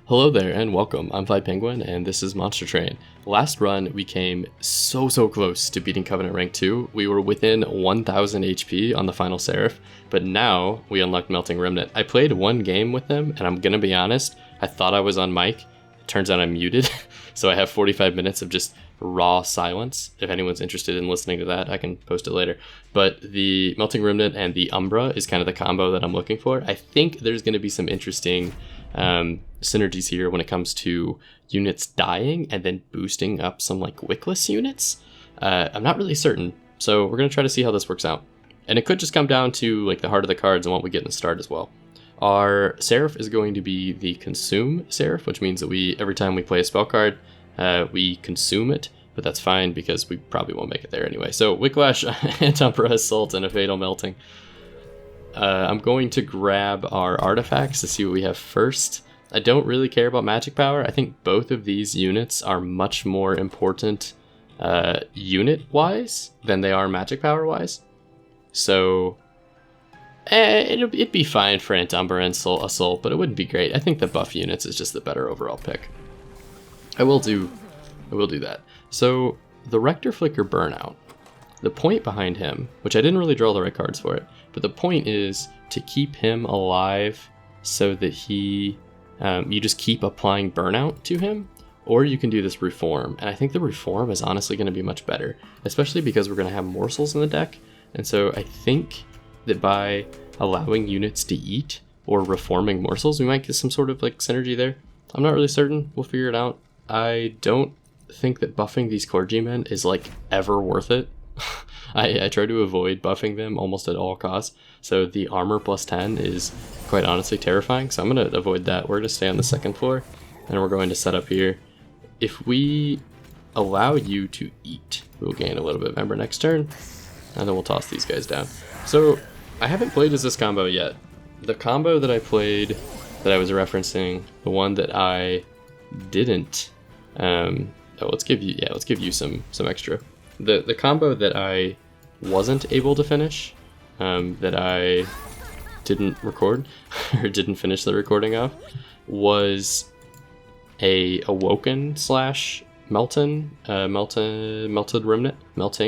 Hello there and welcome. I'm Fly Penguin and this is Monster Train. Last run we came so close to beating Covenant rank 2. We were within 1000 HP on the final Seraph, but now we unlocked Melting Remnant. I played one game with them and I'm gonna be honest, I thought I was on mic. It turns out I'm muted, so I have 45 minutes of just raw silence. If anyone's interested in listening to that, I can post it later. But the Melting Remnant and the Umbra is kind of the combo that I'm looking for. I think there's gonna be some interesting synergies here when it comes to units dying and then boosting up some like wickless units. I'm not really certain, so we're gonna try to see how this works out. And it could just come down to like the heart of the cards and what we get in the start as well. Our Seraph is going to be the Consume Seraph, which means that every time we play a spell card, we consume it, but that's fine because we probably won't make it there anyway. So Wicklash, Antumbra Assault, and a Fatal Melting. I'm going to grab our artifacts to see what we have first. I don't really care about magic power. I think both of these units are much more important unit-wise than they are magic power-wise. So it'd be fine for Antumbra and Assault, but it wouldn't be great. I think the buff units is just the better overall pick. I will do that. So the Rector Flicker Burnout. The point behind him, which I didn't really draw the right cards for it, but the point is to keep him alive so that he, you just keep applying burnout to him, or you can do this reform. And I think the reform is honestly going to be much better, especially because we're going to have morsels in the deck. And so I think that by allowing units to eat or reforming morsels, we might get some sort of like synergy there. I'm not really certain. We'll figure it out. I don't think that buffing these clergymen is like ever worth it. I try to avoid buffing them almost at all costs, so the armor plus 10 is quite honestly terrifying, so I'm going to avoid that. We're going to stay on the second floor, and we're going to set up here. If we allow you to eat, we'll gain a little bit of member next turn, and then we'll toss these guys down. So I haven't played as this combo yet. The combo that I played, that I was referencing, the one that I didn't, let's give you some extra. The combo that I wasn't able to finish, that I didn't record, or didn't finish the recording of, was a Awoken / Melting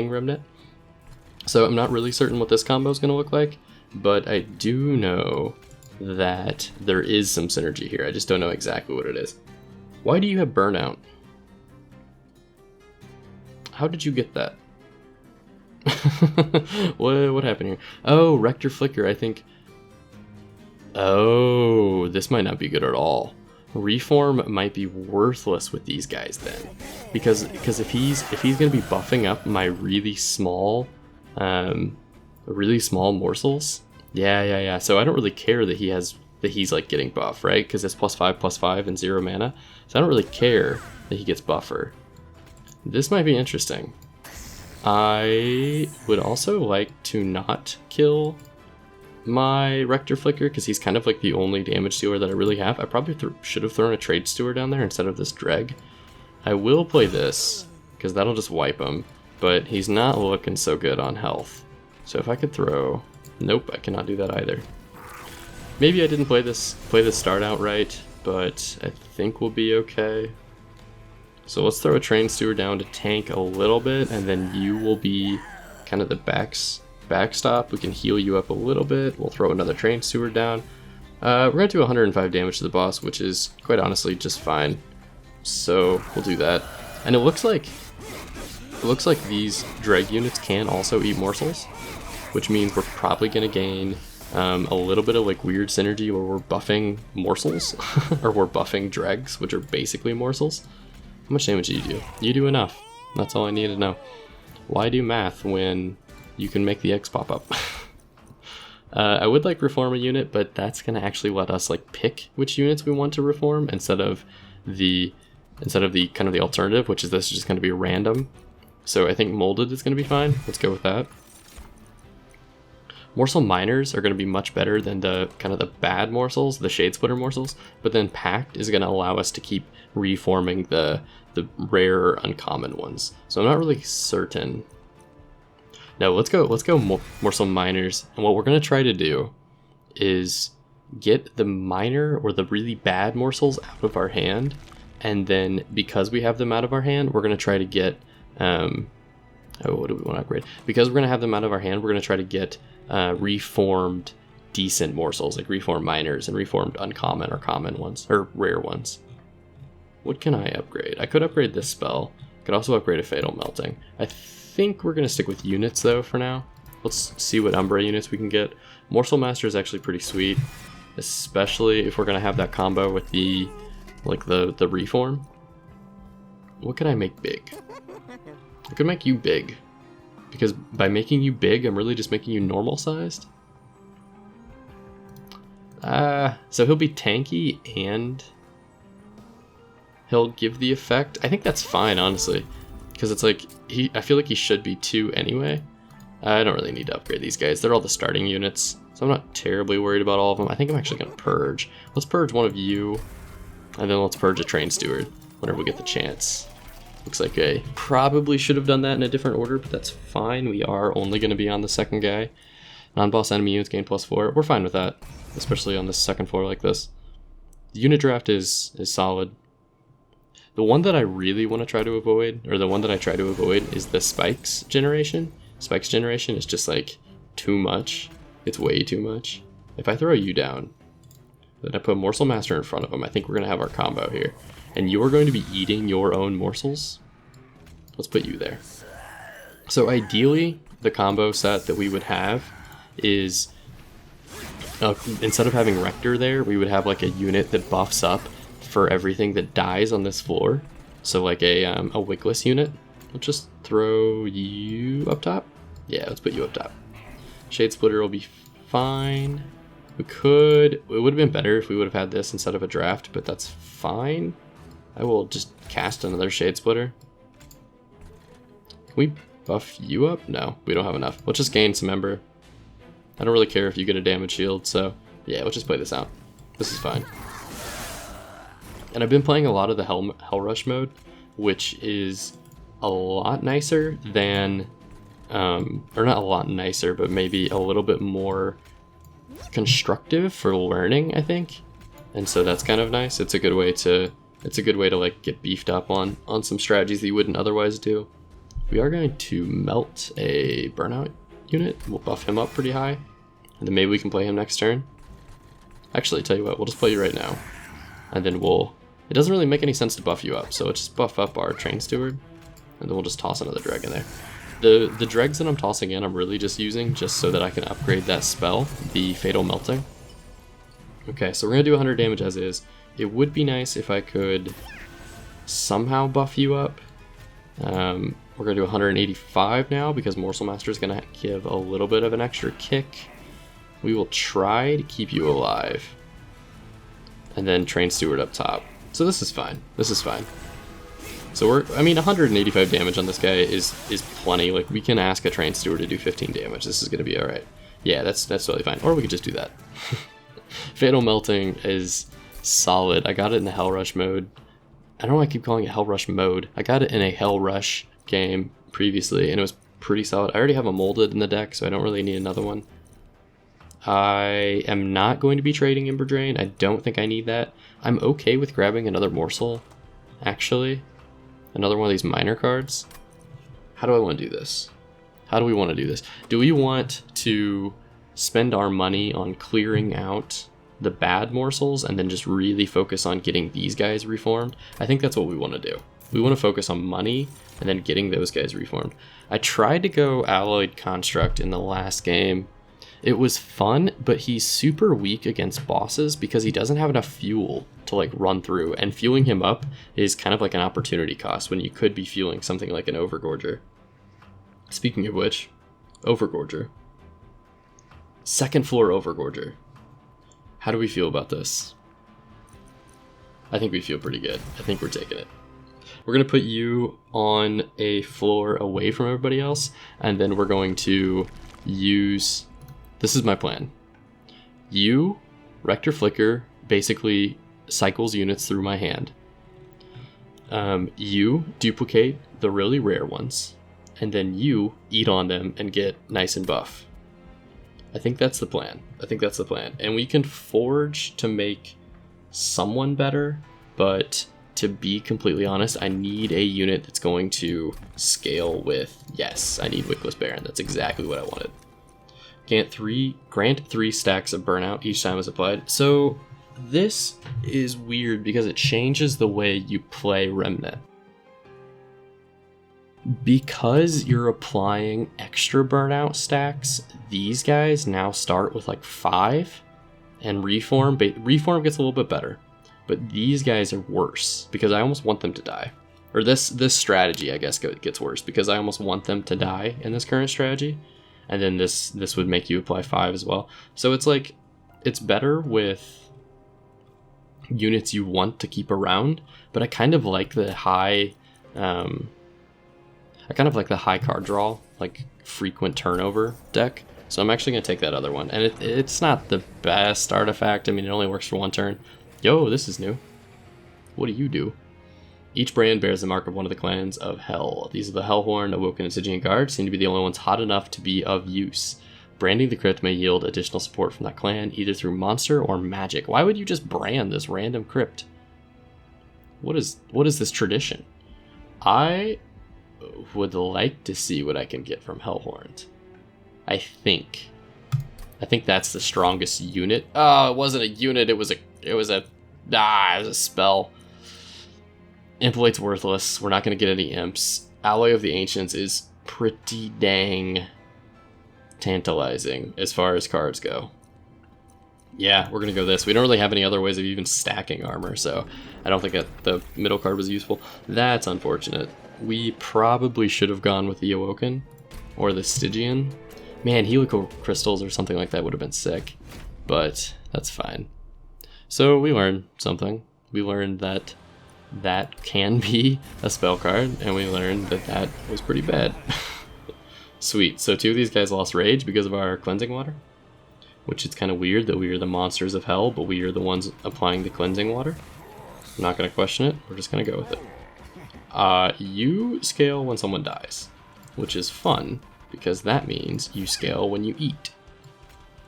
Remnant. So I'm not really certain what this combo is going to look like, but I do know that there is some synergy here. I just don't know exactly what it is. Why do you have Burnout? How did you get that? What happened here? Oh, Rector Flicker, I think. Oh, this might not be good at all. Reform might be worthless with these guys then, because if he's gonna be buffing up my really small morsels. Yeah. So I don't really care that he's like getting buff, right? Because it's +5/+5 and 0 mana. So I don't really care that he gets buffer. This might be interesting. I would also like to not kill my Rector Flicker because he's kind of like the only damage dealer that I really have. I probably should have thrown a Trade Steward down there instead of this Dreg. I will play this because that'll just wipe him, but he's not looking so good on health. So if I could throw... Nope, I cannot do that either. Maybe I didn't play this start out right, but I think we'll be okay. So let's throw a Train Steward down to tank a little bit, and then you will be kind of the backstop. We can heal you up a little bit. We'll throw another Train Steward down. We're going to do 105 damage to the boss, which is quite honestly just fine. So we'll do that. And it looks like these Dreg units can also eat morsels, which means we're probably going to gain a little bit of like weird synergy where we're buffing morsels, or we're buffing Dregs, which are basically morsels. How much damage do you do? You do enough. That's all I need to know. Why do math when you can make the X pop up? I would like reform a unit, but that's gonna actually let us like pick which units we want to reform instead of the kind of the alternative, which is this is just gonna be random. So I think molded is gonna be fine. Let's go with that. Morsel miners are going to be much better than the kind of the bad morsels, the shade splitter morsels, but then pact is going to allow us to keep reforming the rare or uncommon ones. So I'm not really certain. No, let's go morsel miners, and what we're going to try to do is get the minor or the really bad morsels out of our hand, and then because we have them out of our hand, we're going to try to get what do we want to upgrade? Because we're going to have them out of our hand, we're going to try to get reformed decent morsels, like reformed minors and reformed uncommon or common ones, or rare ones. What can I upgrade? I could upgrade this spell. I could also upgrade a Fatal Melting. I think we're going to stick with units though for now. Let's see what Umbra units we can get. Morsel Master is actually pretty sweet, especially if we're going to have that combo with the the reform. What can I make big? I could make you big, because by making you big, I'm really just making you normal sized. So he'll be tanky and he'll give the effect. I think that's fine, honestly, because it's like I feel like he should be 2 anyway. I don't really need to upgrade these guys. They're all the starting units, so I'm not terribly worried about all of them. I think I'm actually going to purge. Let's purge one of you, and then let's purge a Train Steward whenever we get the chance. Looks like I probably should have done that in a different order, but that's fine. We are only going to be on the second guy. Non-boss enemy units gain +4. We're fine with that, especially on the second floor like this. The unit draft is solid. The one that I really want to try to avoid, or the one that I try to avoid, is the Spikes generation. Spikes generation is just like too much. It's way too much. If I throw you down, then I put Morsel Master in front of him, I think we're going to have our combo here. And you're going to be eating your own morsels. Let's put you there. So ideally, the combo set that we would have is, instead of having Rector there, we would have like a unit that buffs up for everything that dies on this floor. So like a Wickless unit. Let's just throw you up top. Yeah, let's put you up top. Shade Splitter will be fine. It would have been better if we would have had this instead of a draft, but that's fine. I will just cast another Shade Splitter. Can we buff you up? No, we don't have enough. Let's just gain some Ember. I don't really care if you get a damage shield, so yeah, let's just play this out. This is fine. And I've been playing a lot of the Hell Rush mode, which is a lot nicer than, or not a lot nicer, but maybe a little bit more constructive for learning, I think. And so that's kind of nice. It's a good way to like get beefed up on some strategies that you wouldn't otherwise do. We are going to melt a Burnout unit. We'll buff him up pretty high, and then maybe we can play him next turn. Actually, tell you what, we'll just play you right now, and then it doesn't really make any sense to buff you up, so let's just buff up our Train Steward, and then we'll just toss another Dreg in there. The Dregs that I'm tossing in, I'm really just using just so that I can upgrade that spell, the Fatal Melting. Okay, so we're going to do 100 damage as is. It would be nice if I could somehow buff you up. We're going to do 185 now because Morsel Master is going to give a little bit of an extra kick. We will try to keep you alive. And then Train Steward up top. So this is fine. This is fine. So 185 damage on this guy is plenty. Like, we can ask a Train Steward to do 15 damage. This is going to be alright. Yeah, that's totally fine. Or we could just do that. Fatal Melting is solid. I got it in the Hell Rush mode. I don't know why I keep calling it Hell Rush mode. I got it in a Hell Rush game previously, and it was pretty solid. I already have a molded in the deck, so I don't really need another one. I am not going to be trading Ember Drain. I don't think I need that. I'm okay with grabbing another morsel, actually. Another one of these minor cards. How do I want to do this? How do we want to do this? Do we want to spend our money on clearing out the bad morsels and then just really focus on getting these guys reformed? I think that's what we want to do. We want to focus on money and then getting those guys reformed. I tried to go Alloyed Construct in the last game. It was fun, but he's super weak against bosses because he doesn't have enough fuel to like run through, and fueling him up is kind of like an opportunity cost when you could be fueling something like an Overgorger. Speaking of which, Overgorger. Second floor Overgorger. How do we feel about this? I think we feel pretty good. I think we're taking it. We're going to put you on a floor away from everybody else, and then we're going to use... This is my plan. You, Rector Flicker, basically cycles units through my hand. You duplicate the really rare ones, and then you eat on them and get nice and buff. I think that's the plan. And we can forge to make someone better, but to be completely honest, I need a unit that's going to scale with, yes, I need Wickless Baron. That's exactly what I wanted. Grant 3 stacks of burnout each time it's applied. So this is weird because it changes the way you play Remnant. Because you're applying extra burnout stacks, these guys now start with like 5, and Reform gets a little bit better. But these guys are worse because I almost want them to die. Or this strategy, I guess, gets worse because I almost want them to die in this current strategy. And then this would make you apply 5 as well. So it's like, it's better with units you want to keep around, but I kind of like the high, card draw, like frequent turnover deck. So I'm actually going to take that other one. And it's not the best artifact. I mean, it only works for 1 turn. Yo, this is new. What do you do? Each brand bears the mark of one of the clans of Hell. These are the Hellhorn, Awoken, and Stygian Guard, seem to be the only ones hot enough to be of use. Branding the crypt may yield additional support from that clan, either through monster or magic. Why would you just brand this random crypt? What is this tradition? I would like to see what I can get from Hellhorns. I think that's the strongest unit. Oh, it wasn't a unit, it was a spell. Impolite's worthless. We're not going to get any imps. Alloy of the Ancients is pretty dang tantalizing as far as cards go. Yeah, we're going to go this. We don't really have any other ways of even stacking armor, so I don't think that the middle card was useful. That's unfortunate. We probably should have gone with the Awoken or the Stygian. Man, helical crystals or something like that would have been sick, but that's fine. So we learned something. We learned that can be a spell card, and we learned that was pretty bad. Sweet. So 2 of these guys lost rage because of our cleansing water, which is kind of weird that we are the monsters of hell, but we are the ones applying the cleansing water. I'm not going to question it. We're just going to go with it. You scale when someone dies, which is fun because that means you scale when you eat.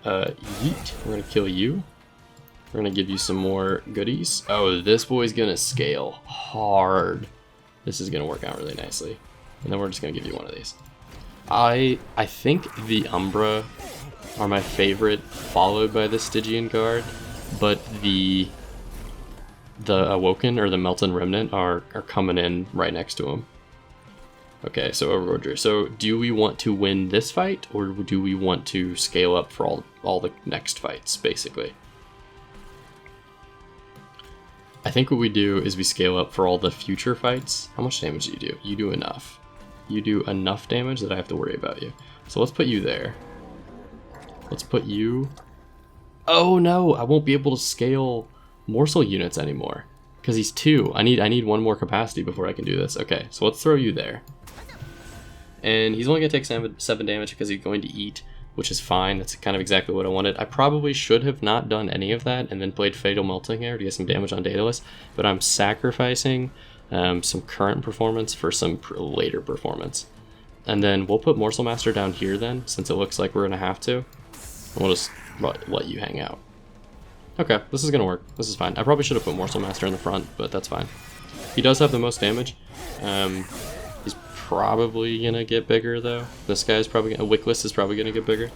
Yeet. We're going to kill you. We're going to give you some more goodies. Oh, this boy's going to scale hard. This is going to work out really nicely. And then we're just going to give you one of these. I think the Umbra are my favorite, followed by the Stygian Guard, but the Awoken or the Melton Remnant are coming in right next to him. Okay, so Overgorger. So do we want to win this fight, or do we want to scale up for all the next fights, basically? I think what we do is we scale up for all the future fights. How much damage do you do? You do enough. You do enough damage that I have to worry about you. So let's put you there. Let's put you... Oh no, I won't be able to scale morsel units anymore because he's 2. I need 1 more capacity before I can do this. Okay, so let's throw you there. And he's only going to take 7 damage because he's going to eat, which is fine. That's kind of exactly what I wanted. I probably should have not done any of that and then played Fatal Melting here to get some damage on Daedalus, but I'm sacrificing some current performance for some later performance. And then we'll put Morsel Master down here then, since it looks like we're going to have to. And we'll just let you hang out. Okay, this is going to work. This is fine. I probably should have put Morsel Master in the front, but that's fine. He does have the most damage. He's probably going to get bigger, though. This guy's probably going to... Wickless is probably going to get bigger.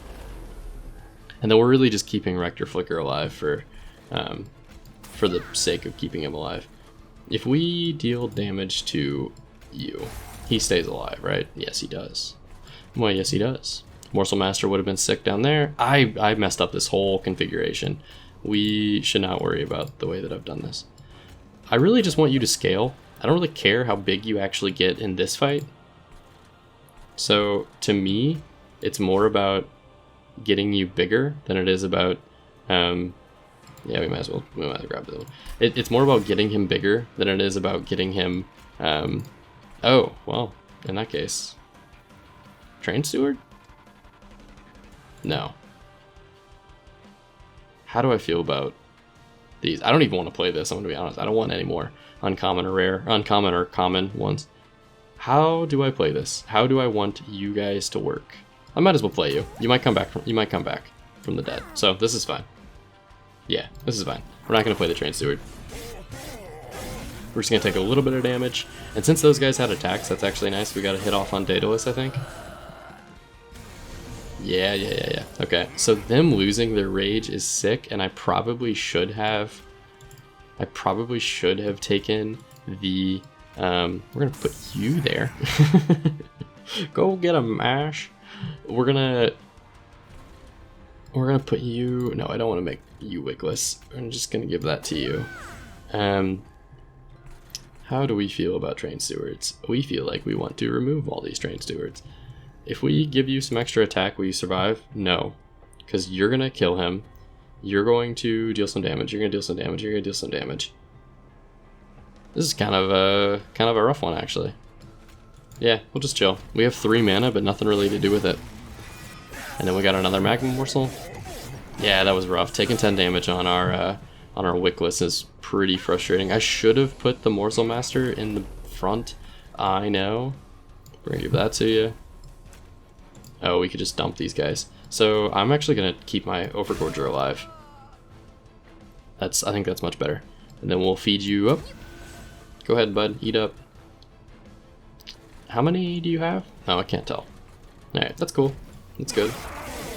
And then we're really just keeping Rector Flicker alive for the sake of keeping him alive. If we deal damage to you, he stays alive, right? Yes, he does. Well, yes, he does. Morsel Master would have been sick down there. I messed up this whole configuration. We should not worry about the way that I've done this. I really just want you to scale. I don't really care how big you actually get in this fight. So, to me, it's more about getting you bigger than it is about... yeah, we might as well grab the one. It's more about getting him bigger than it is about getting him... oh, well, in that case... Train Steward? No. How do I feel about these? I don't even want to play this, I'm going to be honest. I don't want any more uncommon or common ones. How do I play this? How do I want you guys to work? I might as well play you. You might come back. from the dead. So this is fine. Yeah, this is fine. We're not going to play the Train Steward. We're just going to take a little bit of damage. And since those guys had attacks, that's actually nice. We got a hit off on Daedalus, I think. Yeah. Okay, so them losing their rage is sick, and I probably should have taken the, we're gonna put you there. Go get a mash. We're gonna put you, no, I don't want to make you wickless. I'm just gonna give that to you. How do we feel about Train Stewards? We feel like we want to remove all these Train Stewards. If we give you some extra attack, will you survive? No, because you're gonna kill him. You're going to deal some damage. You're gonna deal some damage. You're gonna deal some damage. This is kind of a rough one, actually. Yeah, we'll just chill. We have 3 mana, but nothing really to do with it. And then we got another Magma Morsel. Yeah, that was rough. Taking 10 damage on our Wickless is pretty frustrating. I should have put the Morsel Master in the front. I know. We're gonna give that to you. Oh, we could just dump these guys. So I'm actually gonna keep my Overgorger alive. I think that's much better. And then we'll feed you up. Go ahead, bud. Eat up. How many do you have? Oh, I can't tell. Alright, that's cool. That's good.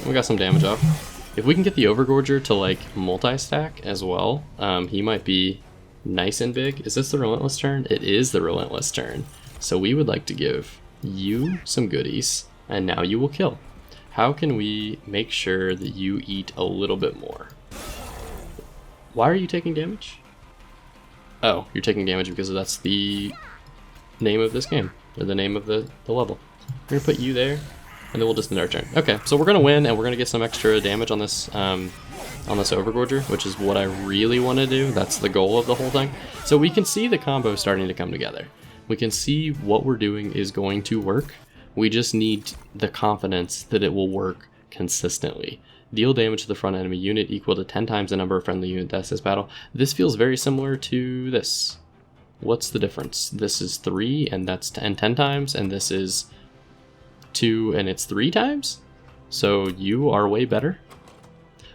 We got some damage off. If we can get the Overgorger to like multi-stack as well, he might be nice and big. Is this the Relentless turn? It is the Relentless turn. So we would like to give you some goodies, and now you will kill. How can we make sure that you eat a little bit more? Why are you taking damage? Oh, you're taking damage because that's the name of this game, or the name of the level. We're gonna put you there, and then we'll just end our turn. Okay, so we're gonna win, and we're gonna get some extra damage on this Overgorger, which is what I really want to do. That's the goal of the whole thing. So we can see the combo starting to come together. We can see what we're doing is going to work. We just need the confidence that it will work consistently. Deal damage to the front enemy unit equal to 10 times the number of friendly unit deaths this battle. This feels very similar to this. What's the difference? This is 3 and that's 10 times, and this is 2 and it's 3 times? So you are way better?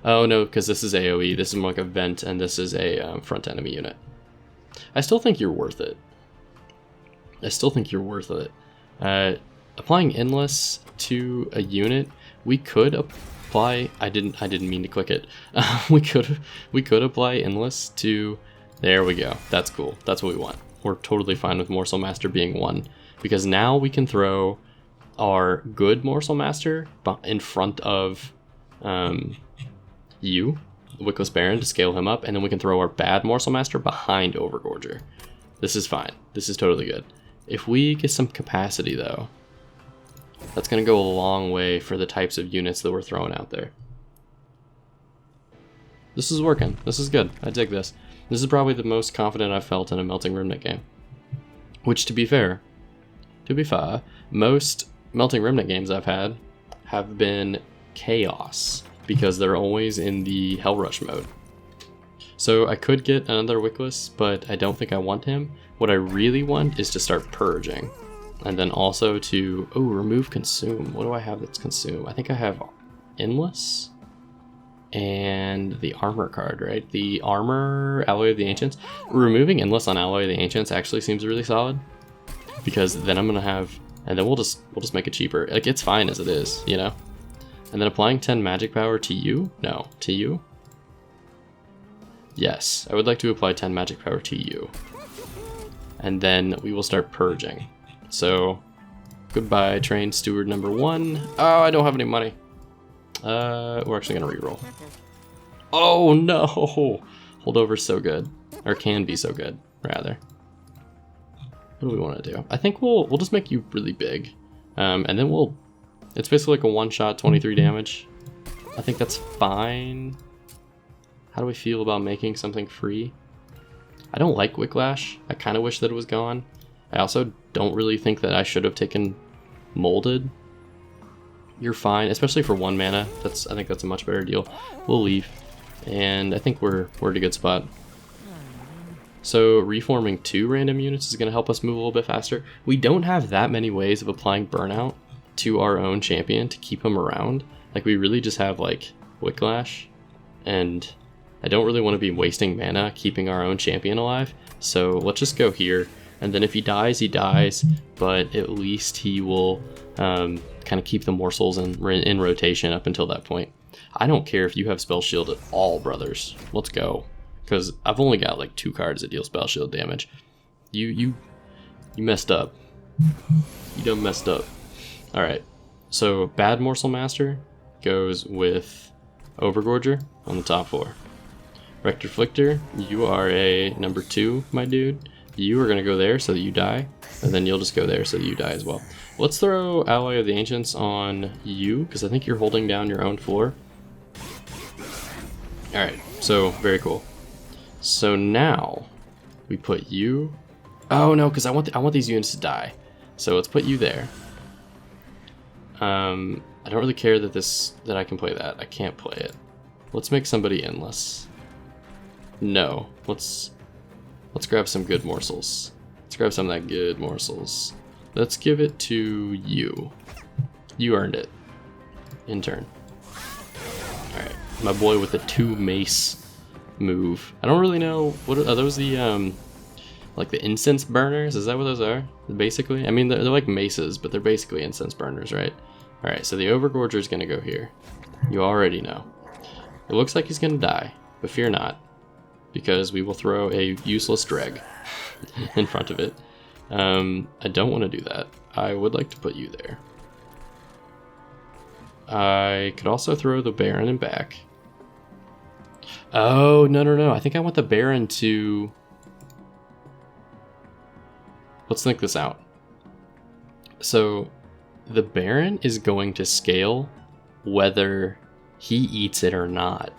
Oh no, because this is AoE, this is more like a vent, and this is a front enemy unit. I still think you're worth it. Applying Endless to a unit, we could apply, I didn't mean to click it. We could apply Endless to, there we go, that's cool, that's what we want. We're totally fine with Morsel Master being 1, because now we can throw our good Morsel Master in front of you, Wickless Baron, to scale him up, and then we can throw our bad Morsel Master behind Overgorger. This is fine, this is totally good. If we get some capacity though, that's going to go a long way for the types of units that we're throwing out there. This is working. This is good. I dig this. This is probably the most confident I've felt in a Melting Remnant game. Which, to be fair, most Melting Remnant games I've had have been chaos, because they're always in the Hell Rush mode. So I could get another Wickless, but I don't think I want him. What I really want is to start purging. And then also to, remove consume. What do I have that's consume? I think I have Endless and the armor card, right? The armor, Alloy of the Ancients. Removing Endless on Alloy of the Ancients actually seems really solid, because then I'm gonna have, and then we'll just make it cheaper. Like, it's fine as it is, you know? And then applying 10 magic power to you? No, to you? Yes, I would like to apply 10 magic power to you. And then we will start purging. So, goodbye, Train Steward number 1. Oh, I don't have any money. We're actually gonna reroll. Oh no! Holdover's so good, or can be so good, rather. What do we want to do? I think we'll just make you really big, and then it's basically like a one-shot 23 damage. I think that's fine. How do we feel about making something free? I don't like Wicklash. I kind of wish that it was gone. I also don't really think that I should have taken Molded. You're fine, especially for 1 mana. I think that's a much better deal. We'll leave, and I think we're at a good spot. So reforming 2 random units is going to help us move a little bit faster. We don't have that many ways of applying Burnout to our own champion to keep him around. Like, we really just have like Whiplash, and I don't really want to be wasting mana keeping our own champion alive, so let's just go here, and then if he dies, but at least he will kind of keep the morsels in rotation up until that point. I don't care if you have Spell Shield at all, brothers. Let's go. Because I've only got like 2 cards that deal Spell Shield damage. You messed up. You done messed up. Alright, so Bad Morsel Master goes with Overgorger on the top 4. Rector Flictor, you are a number 2, my dude. You are going to go there so that you die, and then you'll just go there so that you die as well. Let's throw Ally of the Ancients on you, because I think you're holding down your own floor. Alright, so very cool. So now we put you... Oh no, because I want these units to die. So let's put you there. I don't really care that I can play that. I can't play it. Let's make somebody endless. No, let's grab some good morsels. Let's grab some of that good morsels. Let's give it to you. You earned it. In turn. Alright, my boy with the 2 mace move. I don't really know, what are those the, like the incense burners? Is that what those are? Basically? I mean, they're like maces, but they're basically incense burners, right? Alright, so the Overgorger is going to go here. You already know. It looks like he's going to die, but fear not, because we will throw a useless dreg in front of it. I don't want to do that. I would like to put you there. I could also throw the Baron in back. Oh, no. I think I want the Baron to... Let's think this out. So, the Baron is going to scale whether he eats it or not,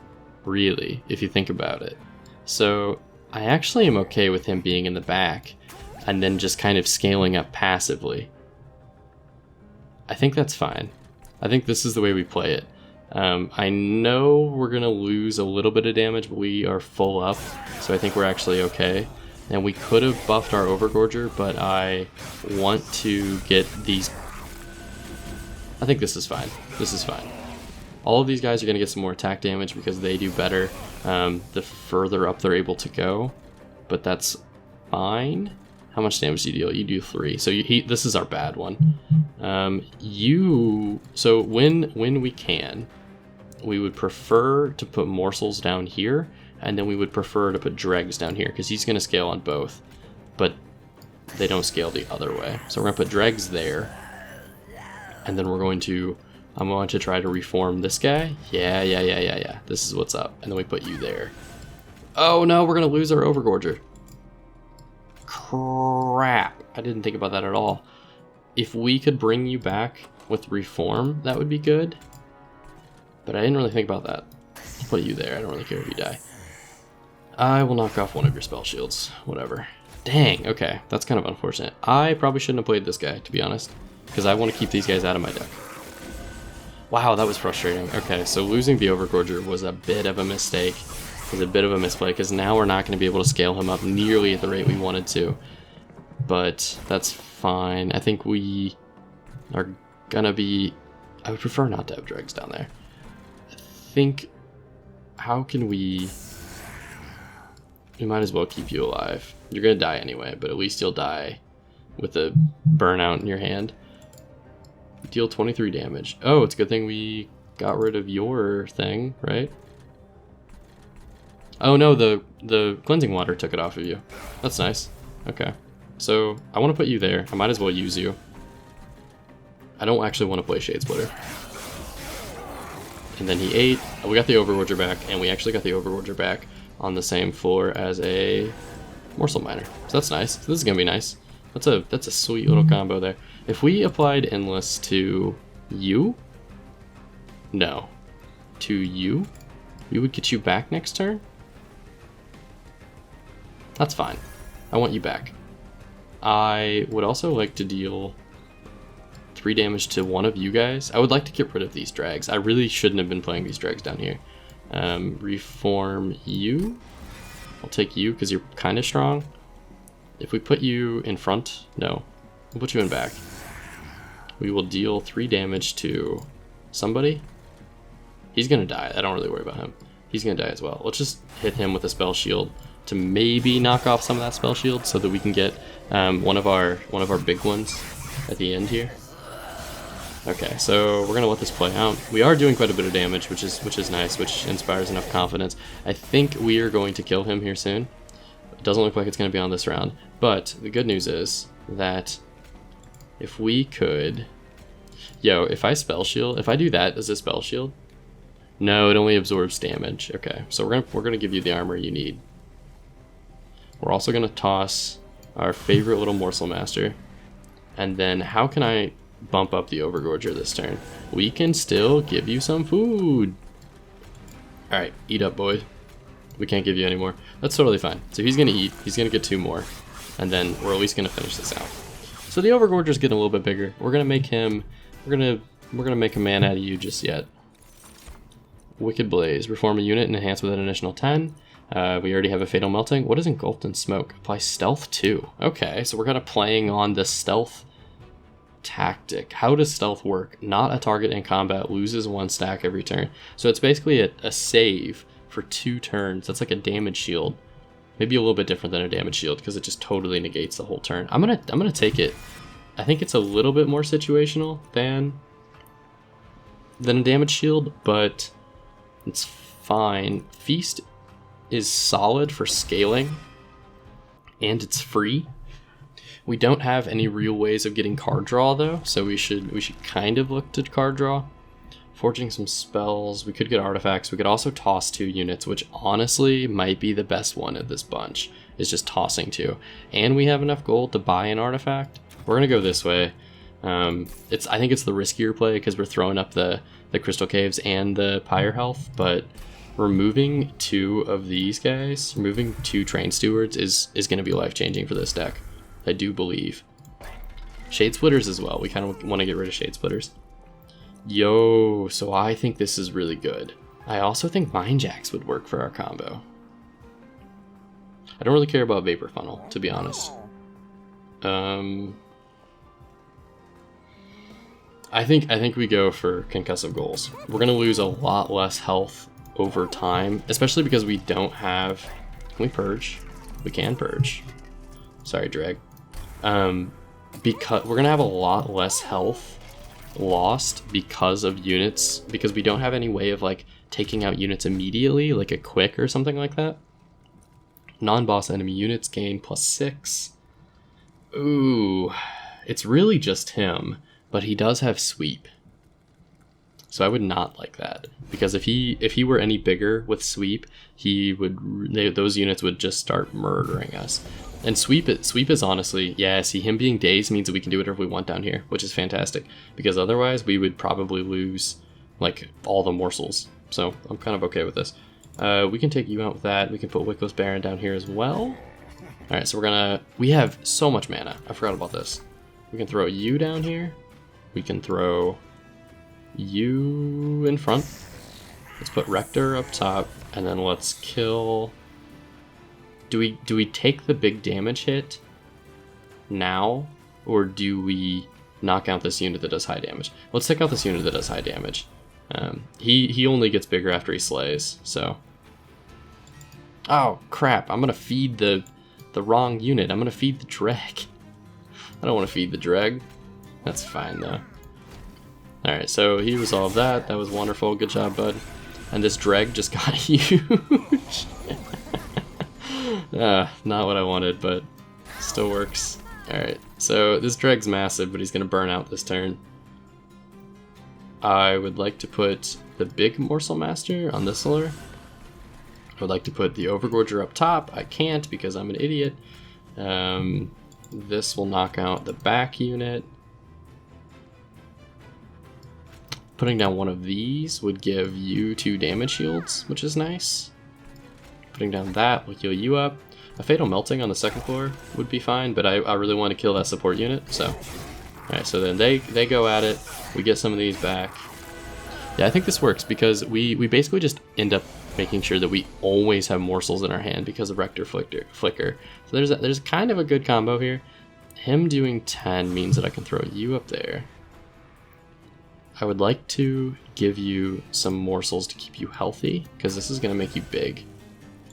really, if you think about it. So, I actually am okay with him being in the back, and then just kind of scaling up passively. I think that's fine. I think this is the way we play it. I know we're going to lose a little bit of damage, but we are full up, so I think we're actually okay. And we could have buffed our Overgorger, but I want to get these... I think this is fine. This is fine. All of these guys are going to get some more attack damage because they do better the further up they're able to go, but that's fine. How much damage do you deal? You do 3. So this is our bad one. So when we can, we would prefer to put morsels down here, and then we would prefer to put dregs down here because he's going to scale on both, but they don't scale the other way. So we're going to put dregs there, and then I'm going to try to reform this guy. Yeah. This is what's up. And then we put you there. Oh no, we're going to lose our Overgorger. Crap. I didn't think about that at all. If we could bring you back with reform, that would be good. But I didn't really think about that. I'll put you there. I don't really care if you die. I will knock off one of your spell shields. Whatever. Dang, okay. That's kind of unfortunate. I probably shouldn't have played this guy, to be honest, because I want to keep these guys out of my deck. Wow, that was frustrating. Okay, so losing the Overgorger was a bit of a mistake. It was a bit of a misplay, because now we're not going to be able to scale him up nearly at the rate we wanted to. But that's fine. I think we are going to be... I would prefer not to have dregs down there. I think... How can we... We might as well keep you alive. You're going to die anyway, but at least you'll die with a burnout in your hand. Deal 23 damage. Oh, it's a good thing we got rid of your thing, right? Oh no, the cleansing water took it off of you. That's nice. Okay. So, I want to put you there. I might as well use you. I don't actually want to play Shade Splitter. And then he ate. We got the Overgorger back, and we actually got the Overgorger back on the same floor as a Morsel Miner. So that's nice. So this is going to be nice. That's a sweet little combo there. If we applied Endless to you? No. To you? We would get you back next turn? That's fine. I want you back. I would also like to deal 3 damage to one of you guys. I would like to get rid of these drags. I really shouldn't have been playing these drags down here. Reform you. I'll take you because you're kind of strong. If we put you in front, no. We'll put you in back. We will deal 3 damage to somebody. He's gonna die. I don't really worry about him. He's gonna die as well. Let's just hit him with a spell shield to maybe knock off some of that spell shield so that we can get one of our big ones at the end here. Okay, so we're gonna let this play out. We are doing quite a bit of damage, which is nice, which inspires enough confidence. I think we are going to kill him here soon. It doesn't look like it's gonna be on this round, but the good news is that if we could, if I spell shield, if I do that as a spell shield, no, it only absorbs damage. Okay, so we're gonna give you the armor you need. We're also gonna toss our favorite little morsel master, and then how can I bump up the Overgorger this turn? We can still give you some food. All right, eat up, boy. We can't give you any more. That's totally fine. So he's gonna eat. He's gonna get 2 more, and then we're at least gonna finish this out. So the Overgorger's getting a little bit bigger. We're gonna make him. We're gonna make a man out of you just yet. Wicked Blaze. Reform a unit and enhance with an additional 10. We already have a Fatal Melting. What is Engulfed in Smoke? Apply Stealth 2. Okay, so we're kind of playing on the stealth tactic. How does stealth work? Not a target in combat loses 1 stack every turn. So it's basically a save for 2 turns. That's like a damage shield. Maybe a little bit different than a damage shield because it just totally negates the whole turn. I'm gonna take it. I think it's a little bit more situational than a damage shield, but it's fine. Feast is solid for scaling, and it's free. We don't have any real ways of getting card draw though, so we should kind of look to card draw. Forging some spells, we could get artifacts. We could also toss 2 units, which honestly might be the best one of this bunch, is just tossing 2. And we have enough gold to buy an artifact. We're gonna go this way. I think it's the riskier play because we're throwing up the crystal caves and the pyre health, but removing 2 of these guys, removing 2 train stewards is gonna be life-changing for this deck. I do believe. Shade Splitters as well. We kind of want to get rid of Shade Splitters. Yo, so I think this is really good. I also think Mind Jacks would work for our combo. I don't really care about Vapor Funnel, to be honest. I think we go for Concussive Goals. We're gonna lose a lot less health over time, especially because we don't have. Can we purge? We can purge. Sorry, Drag. Because we're gonna have a lot less health lost because of units, because we don't have any way of like taking out units immediately, like a quick or something like that. Non-boss enemy units gain +6. Ooh, it's really just him, but he does have sweep. So I would not like that, because if he were any bigger with sweep, those units would just start murdering us. And sweep is honestly, see, him being dazed means that we can do whatever we want down here, which is fantastic, because otherwise we would probably lose like all the morsels. So I'm kind of okay with this. We can take you out with that. We can put Wickless Baron down here as well. All right, so we have so much mana. I forgot about this. We can throw you down here. We can throw you in front. Let's put Rector up top, and then let's kill. Do we take the big damage hit now, or do we knock out this unit that does high damage? Let's take out this unit that does high damage. He only gets bigger after he slays, so. Oh crap! I'm gonna feed the wrong unit. I'm gonna feed the Dreg. I don't want to feed the Dreg. That's fine though. All right, so he resolved that. That was wonderful. Good job, bud. And this Dreg just got huge. Not what I wanted, but still works. Alright, so this Dreg's massive, but he's going to burn out this turn. I would like to put the big Morsel Master on this lure. I would like to put the Overgorger up top. I can't because I'm an idiot. This will knock out the back unit. Putting down one of these would give you 2 damage shields, which is nice. Putting down that will heal you up. A Fatal Melting on the second floor would be fine, but I really want to kill that support unit, so. Alright, so then they go at it. We get some of these back. Yeah, I think this works because we basically just end up making sure that we always have morsels in our hand because of Rector Flicker. So there's kind of a good combo here. Him doing 10 means that I can throw you up there. I would like to give you some morsels to keep you healthy, because this is going to make you big.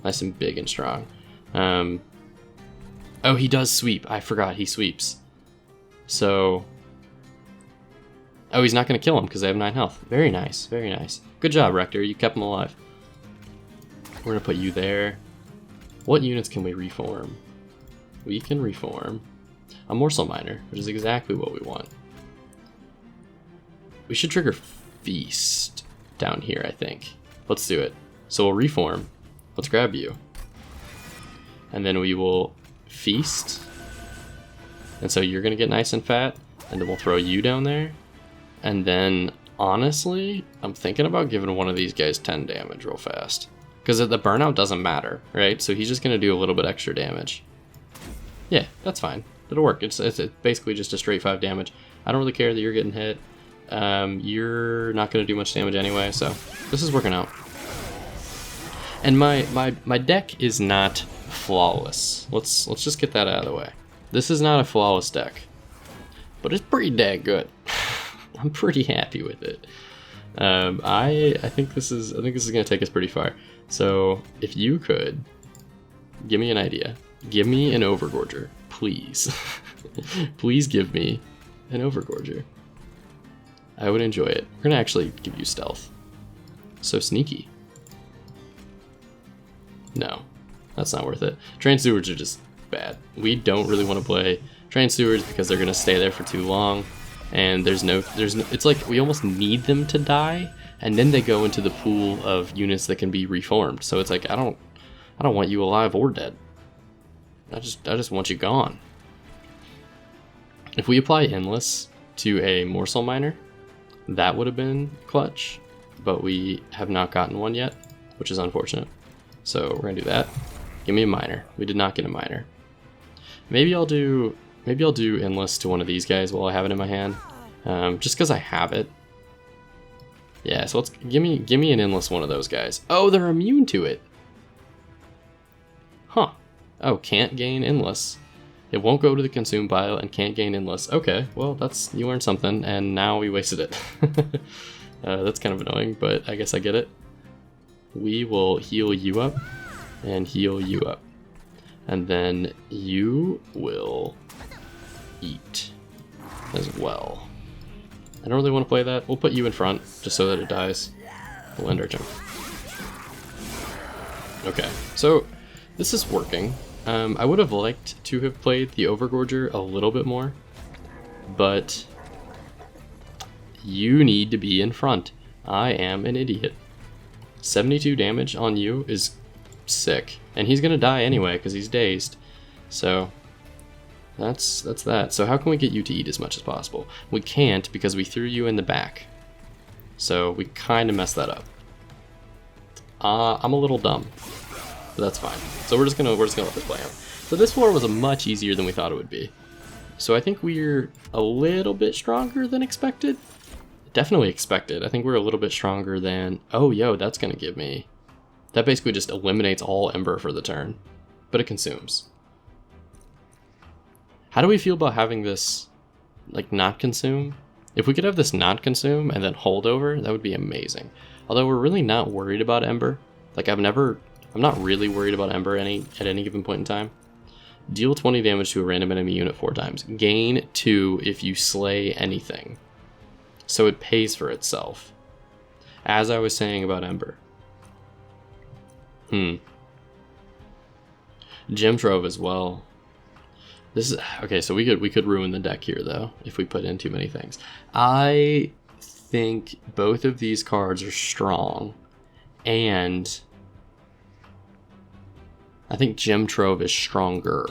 Nice and big and strong. Oh, he does sweep. I forgot he sweeps. So... Oh, he's not going to kill him because they have 9 health. Very nice, very nice. Good job, Rector. You kept him alive. We're going to put you there. What units can we reform? We can reform a morsel miner, which is exactly what we want. We should trigger feast down here, I think. Let's do it. So we'll reform. Let's grab you. And then we will feast. And so you're going to get nice and fat. And then we'll throw you down there. And then, honestly, I'm thinking about giving one of these guys 10 damage real fast. Because the burnout doesn't matter, right? So he's just going to do a little bit extra damage. Yeah, that's fine. It'll work. It's basically just a straight 5 damage. I don't really care that you're getting hit. You're not going to do much damage anyway, so this is working out. And my deck is not flawless. Let's just get that out of the way. This is not a flawless deck, but it's pretty dang good. I'm pretty happy with it. I think this is going to take us pretty far. So if you could give me an idea, give me an Overgorger, please. Please give me an Overgorger. I would enjoy it. We're gonna actually give you stealth. So sneaky. No, that's not worth it. Trained stewards are just bad. We don't really want to play trained stewards because they're gonna stay there for too long, and there's no. It's like we almost need them to die, and then they go into the pool of units that can be reformed. So it's like I don't want you alive or dead. I just want you gone. If we apply endless to a morsel miner, that would have been clutch, but we have not gotten one yet, which is unfortunate. So we're gonna do that. Give me a miner. We did not get a miner. Maybe I'll do endless to one of these guys while I have it in my hand, just because I have it. Yeah, so let's give me an endless one of those guys. Oh, they're immune to it. Huh. Oh, can't gain endless. It won't go to the consume pile and can't gain endless. Okay, well you learned something, and now we wasted it. That's kind of annoying, but I guess I get it. We will heal you up and heal you up. And then you will eat as well. I don't really want to play that. We'll put you in front just so that it dies. We'll end our turn. Okay, so this is working. I would have liked to have played the Overgorger a little bit more, but you need to be in front. I am an idiot. 72 damage on you is sick, and he's gonna die anyway because he's dazed. So that's that. So how can we get you to eat as much as possible? We can't because we threw you in the back. So we kind of messed that up. I'm a little dumb. But that's fine. So we're just gonna let this play out. So this floor was much easier than we thought it would be. So I think we're a little bit stronger than expected. Definitely expected. I think we're a little bit stronger than... Oh, yo, that's gonna give me... That basically just eliminates all Ember for the turn. But it consumes. How do we feel about having this, like, not consume? If we could have this not consume and then hold over, that would be amazing. Although we're really not worried about Ember. Like, I'm not really worried about Ember at any given point in time. Deal 20 damage to a random enemy unit 4 times. Gain 2 if you slay anything. So it pays for itself. As I was saying about Ember. Gem Trove as well. This is okay, so we could ruin the deck here though if we put in too many things. I think both of these cards are strong, and I think Gem Trove is stronger.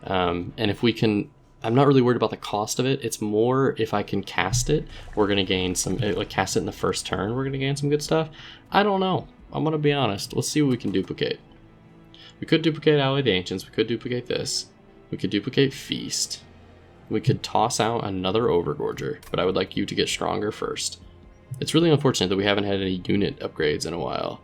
And if we can, I'm not really worried about the cost of it. It's more if I can cast it, we're going to gain some, like cast it in the first turn, we're going to gain some good stuff. I don't know. I'm going to be honest. Let's see what we can duplicate. We could duplicate Ally of the Ancients. We could duplicate this. We could duplicate Feast. We could toss out another Overgorger, but I would like you to get stronger first. It's really unfortunate that we haven't had any unit upgrades in a while.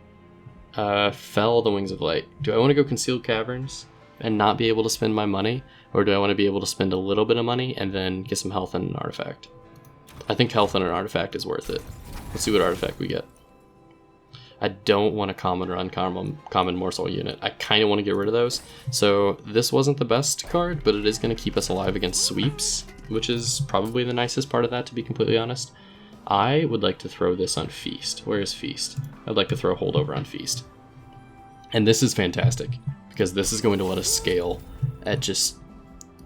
Fell the Wings of Light. Do I want to go Concealed Caverns and not be able to spend my money? Or do I want to be able to spend a little bit of money and then get some health and an artifact? I think health on an artifact is worth it. Let's see what artifact we get. I don't want a common or uncommon morsel unit. I kind of want to get rid of those. So this wasn't the best card, but it is going to keep us alive against sweeps, which is probably the nicest part of that, to be completely honest. I would like to throw this on Feast. Where is Feast? I'd like to throw Holdover on Feast. And this is fantastic, because this is going to let us scale at just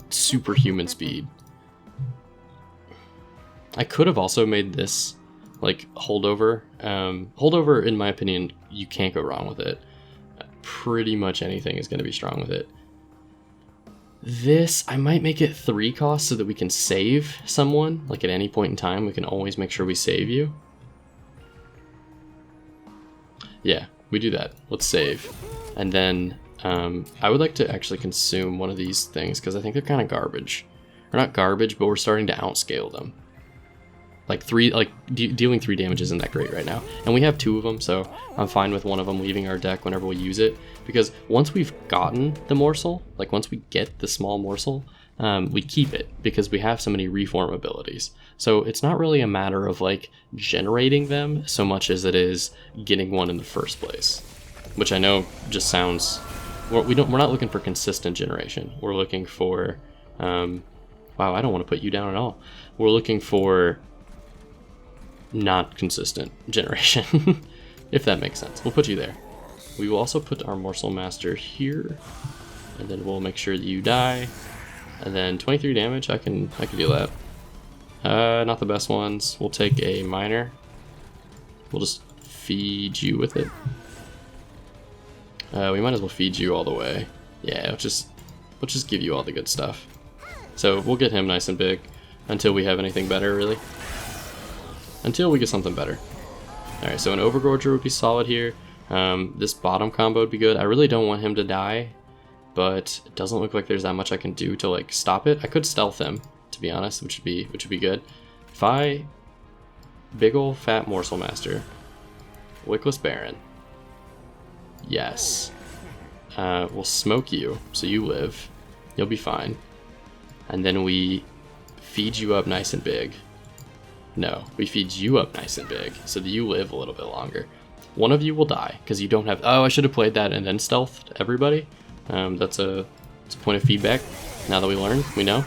superhuman speed. I could have also made this like Holdover. Holdover, in my opinion, you can't go wrong with it. Pretty much anything is going to be strong with it. This, I might make it 3 costs so that we can save someone. Like at any point in time, we can always make sure we save you. Yeah, we do that. Let's save. And then I would like to actually consume one of these things because I think they're kind of garbage. Or not garbage, but we're starting to outscale them. Like dealing 3 damage isn't that great right now. And we have 2 of them, so I'm fine with one of them leaving our deck whenever we use it. Because once we've gotten the morsel, like once we get the small morsel, we keep it because we have so many reform abilities. So it's not really a matter of like generating them so much as it is getting one in the first place. Which I know just sounds... we're not looking for consistent generation. We're looking for... wow, I don't want to put you down at all. We're looking for... not consistent generation, if that makes sense. We'll put you there. We will also put our Morsel Master here, and then we'll make sure that you die. And then 23 damage, I can deal that. Not the best ones. We'll take a Miner. We'll just feed you with it. We might as well feed you all the way. Yeah, we'll just give you all the good stuff. So we'll get him nice and big until we have anything better, really. Until we get something better. Alright, so an Overgorger would be solid here. This bottom combo would be good. I really don't want him to die, but it doesn't look like there's that much I can do to like stop it. I could stealth him, to be honest, which would be good. If I big ol' fat Morsel Master, Wickless Baron. Yes. We'll smoke you, so you live. You'll be fine. And then we feed you up nice and big. No, we feed you up nice and big so that you live a little bit longer. One of you will die because you don't have... Oh, I should have played that and then stealthed everybody. That's a point of feedback. Now that we learned, we know.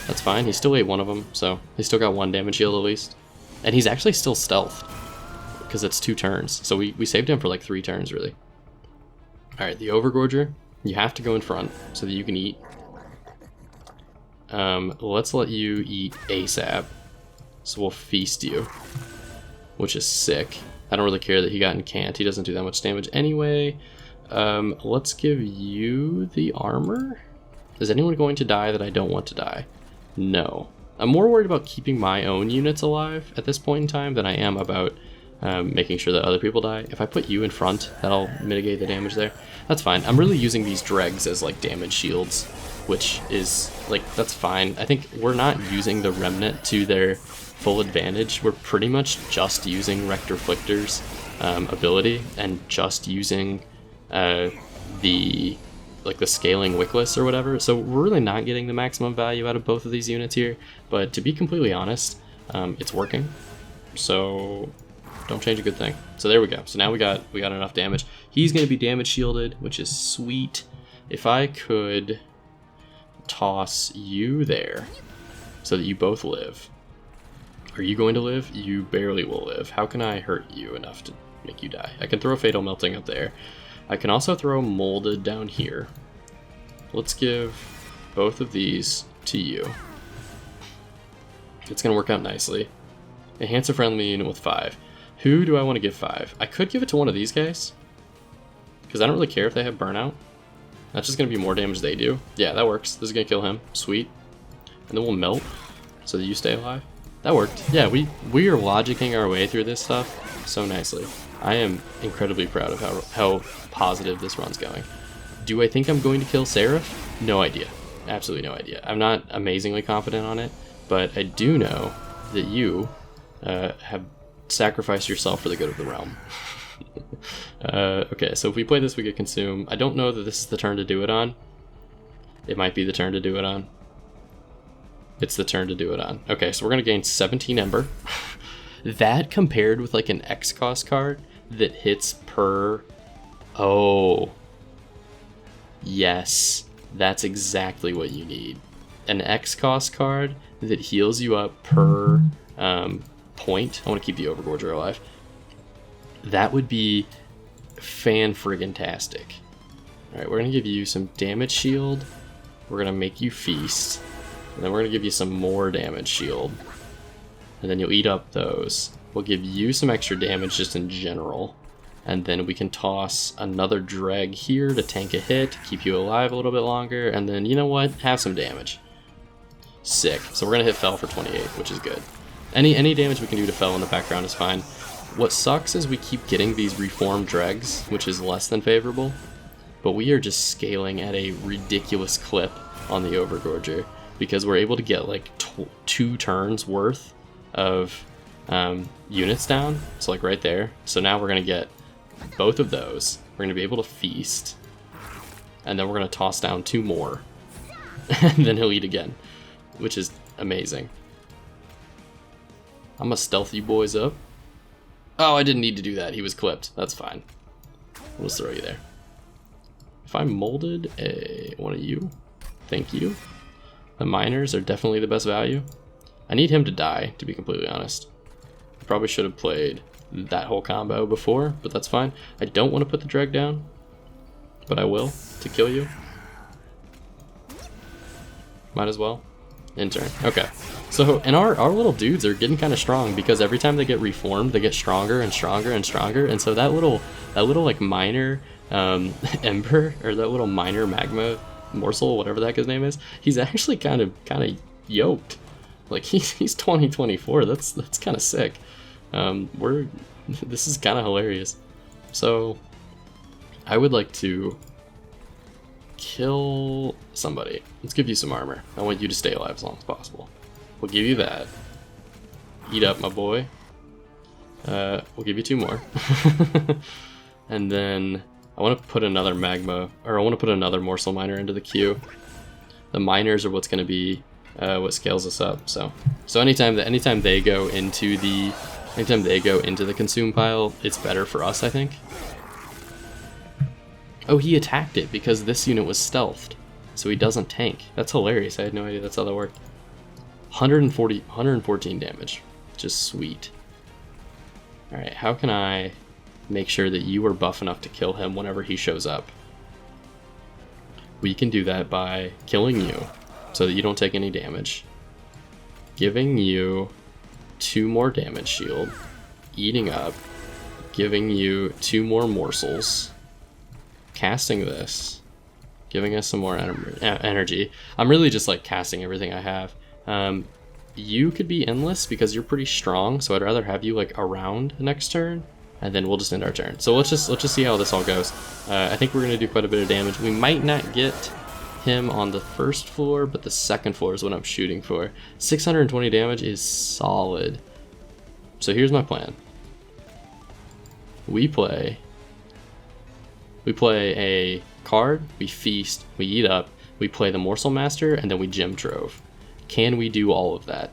That's fine. He still ate one of them, so he still got 1 damage heal at least. And he's actually still stealthed because it's 2 turns. So we saved him for like 3 turns, really. Alright, the Overgorger, you have to go in front so that you can eat. Let's let you eat ASAP. So we'll feast you, which is sick. I don't really care that he got incant. He doesn't do that much damage anyway. Let's give you the armor. Is anyone going to die that I don't want to die? No. I'm more worried about keeping my own units alive at this point in time than I am about making sure that other people die. If I put you in front, that'll mitigate the damage there. That's fine. I'm really using these dregs as like damage shields, which is like, that's fine. I think we're not using the remnant to their full advantage. We're pretty much just using Rector Flictor's ability and just using the scaling Wickless or whatever. So we're really not getting the maximum value out of both of these units here. But to be completely honest, it's working. So don't change a good thing. So there we go. So now we got enough damage. He's going to be damage shielded, which is sweet. If I could toss you there so that you both live. Are you going to live? You barely will live. How can I hurt you enough to make you die? I can throw Fatal Melting up there. I can also throw Molded down here. Let's give both of these to you. It's going to work out nicely. Enhance a friendly unit with 5. Who do I want to give 5? I could give it to one of these guys, because I don't really care if they have Burnout. That's just going to be more damage they do. Yeah, that works. This is going to kill him. Sweet. And then we'll melt so that you stay alive. That worked. Yeah, we are logicking our way through this stuff so nicely. I am incredibly proud of how positive this run's going. Do I think I'm going to kill Seraph? No idea. Absolutely no idea. I'm not amazingly confident on it, but I do know that you have sacrificed yourself for the good of the realm. Okay, so if we play this, we get Consume. I don't know that this is the turn to do it on. It might be the turn to do it on. it's the turn to do it on. Okay, so we're gonna gain 17 Ember. That compared with like an X cost card that hits per... Oh. Yes, that's exactly what you need. An X cost card that heals you up per point. I want to keep the Overgorger alive. That would be fan-friggin-tastic. Alright, we're going to give you some damage shield. We're going to make you feast. And then we're going to give you some more damage shield. And then you'll eat up those. We'll give you some extra damage just in general. And then we can toss another dreg here to tank a hit, keep you alive a little bit longer. And then, you know what? Have some damage. Sick. So we're going to hit Fell for 28, which is good. Any damage we can do to Fell in the background is fine. What sucks is we keep getting these reformed dregs, which is less than favorable. But we are just scaling at a ridiculous clip on the Overgorger because we're able to get like 2 turns worth of units down. So like right there. So now we're going to get both of those. We're going to be able to feast. And then we're going to toss down 2 more. And then he'll eat again, which is amazing. I'm going to stealth you boys up. Oh, I didn't need to do that. He was clipped. That's fine. We'll just throw you there. If I molded one of you, thank you. The miners are definitely the best value. I need him to die, to be completely honest. I probably should have played that whole combo before, but that's fine. I don't want to put the dreg down, but I will to kill you. Might as well. In turn. Okay. So, and our little dudes are getting kind of strong because every time they get reformed, they get stronger and stronger and stronger. And so that little like minor ember, or that little minor magma morsel, whatever the heck his name is, he's actually kind of yoked. Like he's 2024. That's kind of sick. This is kind of hilarious. So I would like to kill somebody. Let's give you some armor. I want you to stay alive as long as possible. We'll give you that. Eat up, my boy. We'll give you 2 more. And then I want to put another magma, or I want to put another morsel miner into the queue. The miners are what's going to be what scales us up. So anytime they go into the consume pile, it's better for us, I think. Oh, he attacked it because this unit was stealthed, so he doesn't tank. That's hilarious. I had no idea that's how that worked. 114 damage. Just sweet. Alright, how can I make sure that you are buff enough to kill him whenever he shows up? We can do that by killing you so that you don't take any damage. Giving you 2 more damage shield. Eating up. Giving you 2 more morsels. Casting this, giving us some more energy. I'm really just like casting everything I have. You could be endless because you're pretty strong, so I'd rather have you like around next turn, and then we'll just end our turn. So let's just see how this all goes. I think we're gonna do quite a bit of damage. We might not get him on the first floor, but the second floor is what I'm shooting for. 620 damage is solid. So here's my plan. We play a card, we feast, we eat up, we play the Morsel Master, and then we gem trove. Can we do all of that?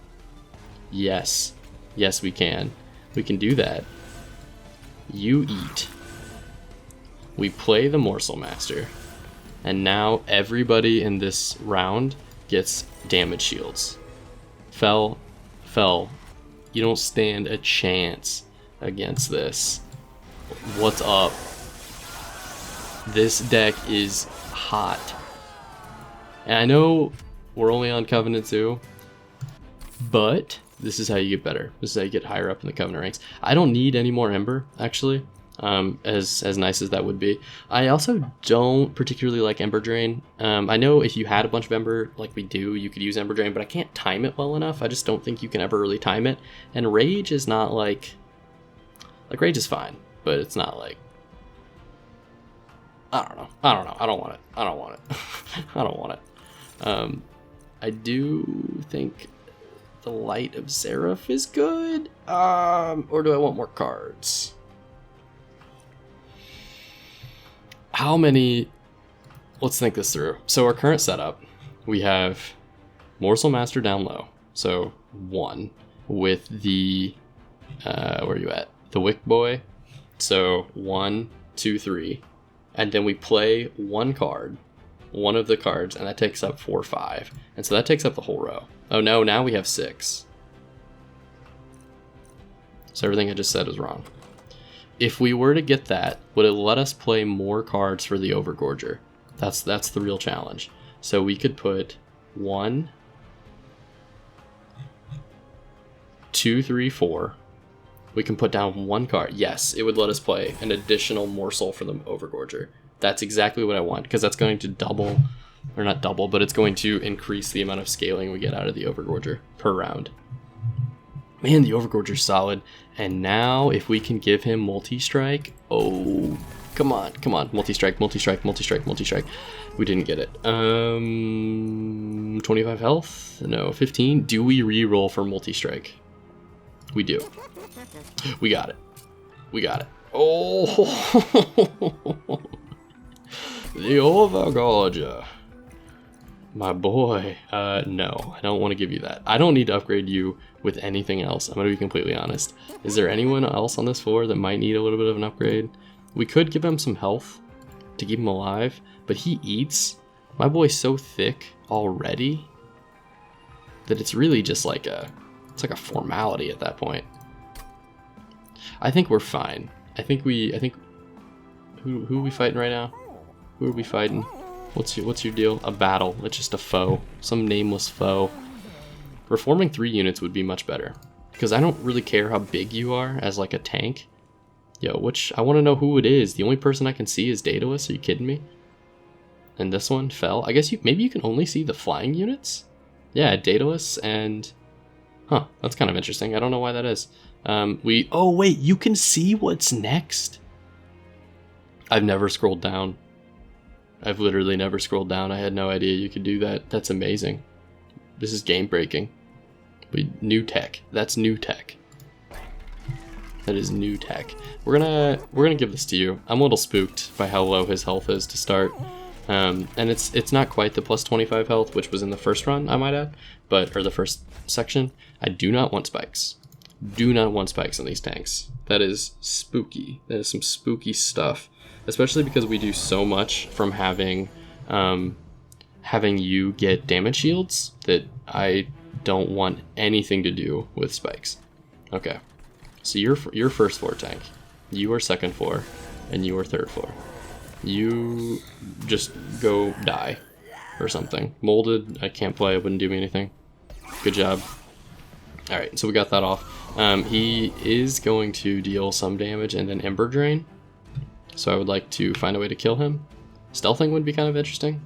Yes. Yes, we can. We can do that. You eat. We play the Morsel Master. And now everybody in this round gets damage shields. Fell. You don't stand a chance against this. What's up? This deck is hot. And I know we're only on Covenant 2, but this is how you get better. This is how you get higher up in the Covenant ranks. I don't need any more Ember, actually, as nice as that would be. I also don't particularly like Ember Drain. I know if you had a bunch of Ember, like we do, you could use Ember Drain, but I can't time it well enough. I just don't think you can ever really time it. And Rage is not like Rage is fine, but it's not like, I don't know. I don't want it. I do think the Light of Seraph is good. Or do I want more cards? How many? Let's think this through. So our current setup, we have Morsel Master down low. So 1 with the, where are you at? The Wick Boy. So 1, 2, 3. And then we play 1 card, one of the cards, and that takes up 4, 5. And so that takes up the whole row. Oh no, now we have 6. So everything I just said was wrong. If we were to get that, would it let us play more cards for the Overgorger? That's the real challenge. So we could put 1, 2, 3, 4. We can put down 1 card. Yes, it would let us play an additional morsel for the Overgorger. That's exactly what I want, because that's going to double, or not double, but it's going to increase the amount of scaling we get out of the Overgorger per round. Man, the Overgorger's solid. And now, if we can give him multi-strike, oh, come on, come on, multi-strike, multi-strike, multi-strike, multi-strike. We didn't get it. 25 health? No, 15. Do we re-roll for multi-strike? We do. We got it. We got it. Oh, the Overgorger. My boy. No, I don't want to give you that. I don't need to upgrade you with anything else. I'm going to be completely honest. Is there anyone else on this floor that might need a little bit of an upgrade? We could give him some health to keep him alive, but he eats. My boy's so thick already that it's really just like it's like a formality at that point. I think we're fine. I think who are we fighting right now? Who are we fighting? What's your deal? A battle. It's just a foe. Some nameless foe. Reforming 3 units would be much better, because I don't really care how big you are as like a tank. Yo, I want to know who it is. The only person I can see is Daedalus. Are you kidding me? And this one fell. I guess maybe you can only see the flying units? Yeah, Daedalus and... Huh, that's kind of interesting. I don't know why that is. Oh wait, you can see what's next? I've never scrolled down. I've literally never scrolled down. I had no idea you could do that. That's amazing. This is game breaking. New tech. That's new tech. That is new tech. We're gonna give this to you. I'm a little spooked by how low his health is to start. And it's not quite the plus 25 health, which was in the first run, I might add, or the first section. I do not want spikes. Do not want spikes on these tanks. That is spooky. That is some spooky stuff, especially because we do so much from having you get damage shields that I don't want anything to do with spikes. Okay, so you're first floor tank, you are second floor, and you are third floor. You just go die or something. Molded, I can't play, it wouldn't do me anything. Good job. Alright, so we got that off. He is going to deal some damage and then Ember Drain. So I would like to find a way to kill him. Stealthing would be kind of interesting.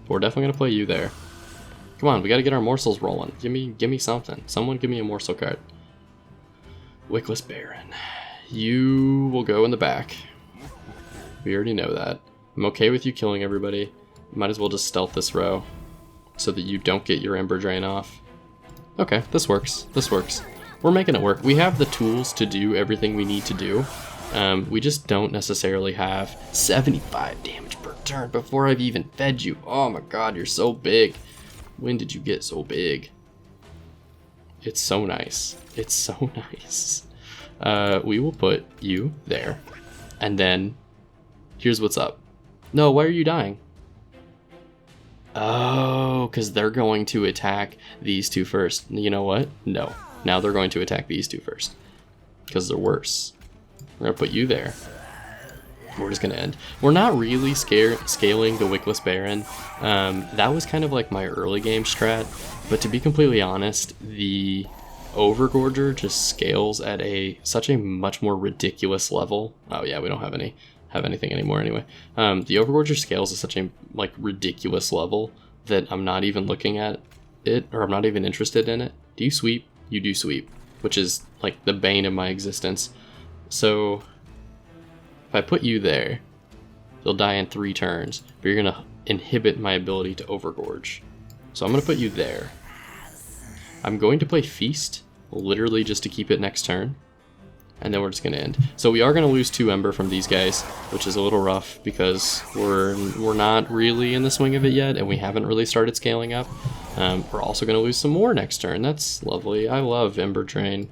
But we're definitely going to play you there. Come on, we got to get our morsels rolling. Give me something. Someone give me a morsel card. Wickless Baron. You will go in the back. We already know that. I'm okay with you killing everybody. Might as well just stealth this row so that you don't get your Ember Drain off. Okay, this works. This works. We're making it work. We have the tools to do everything we need to do. We just don't necessarily have 75 damage per turn before I've even fed you. Oh my god, you're so big. When did you get so big? It's so nice. It's so nice. We will put you there. And then, here's what's up. No, why are you dying? Oh, because they're going to attack these two first. You know what? No. Now they're going to attack these two first. Because they're worse. We're going to put you there. We're just going to end. We're not really scaling the Wickless Baron. That was kind of like my early game strat. But to be completely honest, the Overgorger just scales at such a much more ridiculous level. Oh yeah, we don't have anything anymore anyway. The Overgorger scales at such a ridiculous level that I'm not even looking at it, or I'm not even interested in it. Do you sweep? You do sweep, which is like the bane of my existence. So if I put you there, they'll die in 3 turns, but you're gonna inhibit my ability to Overgorge. So I'm gonna put you there. I'm going to play Feast, literally just to keep it next turn. And then we're just going to end. So we are going to lose 2 Ember from these guys, which is a little rough because we're not really in the swing of it yet, and we haven't really started scaling up. We're also going to lose some more next turn. That's lovely. I love Ember Drain.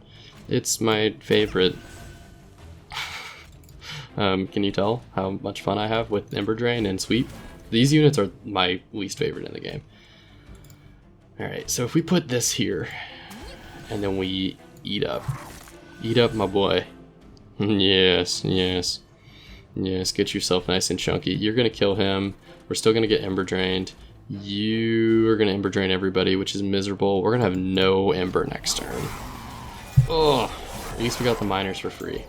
It's my favorite. Can you tell how much fun I have with Ember Drain and Sweep? These units are my least favorite in the game. Alright, so if we put this here, and then we eat up my boy. Yes, yes. Yes, get yourself nice and chunky. You're going to kill him. We're still going to get Ember Drained. You are going to Ember Drain everybody, which is miserable. We're going to have no Ember next turn. Oh, at least we got the miners for free.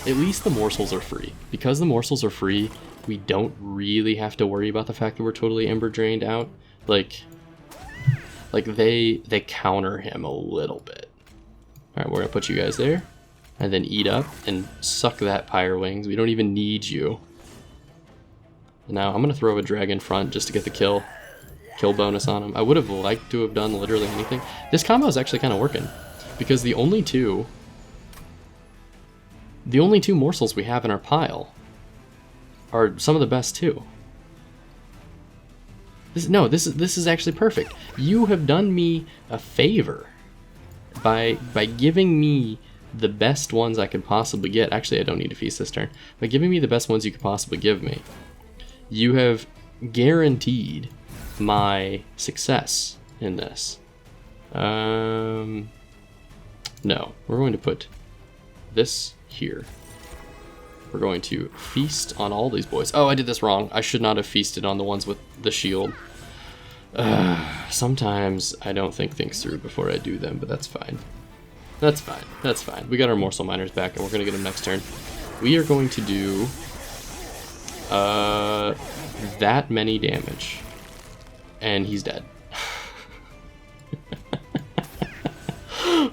At least the morsels are free. Because the morsels are free, we don't really have to worry about the fact that we're totally Ember Drained out. Like they counter him a little bit. Alright, we're going to put you guys there. And then eat up and suck that Pyre Wings. We don't even need you. Now I'm going to throw a dragon front just to get the kill bonus on him. I would have liked to have done literally anything. This combo is actually kind of working. Because the only two morsels we have in our pile are some of the best too. This is actually perfect. You have done me a favor by giving me the best ones I could possibly get. Actually, I don't need to feast this turn. By giving me the best ones you could possibly give me, you have guaranteed my success in this. No, we're going to put this here. We're going to feast on all these boys. Oh, I did this wrong. I should not have feasted on the ones with the shield. Sometimes I don't think things through before I do them, but that's fine. That's fine. That's fine. We got our morsel miners back, and we're going to get them next turn. We are going to do that many damage. And he's dead.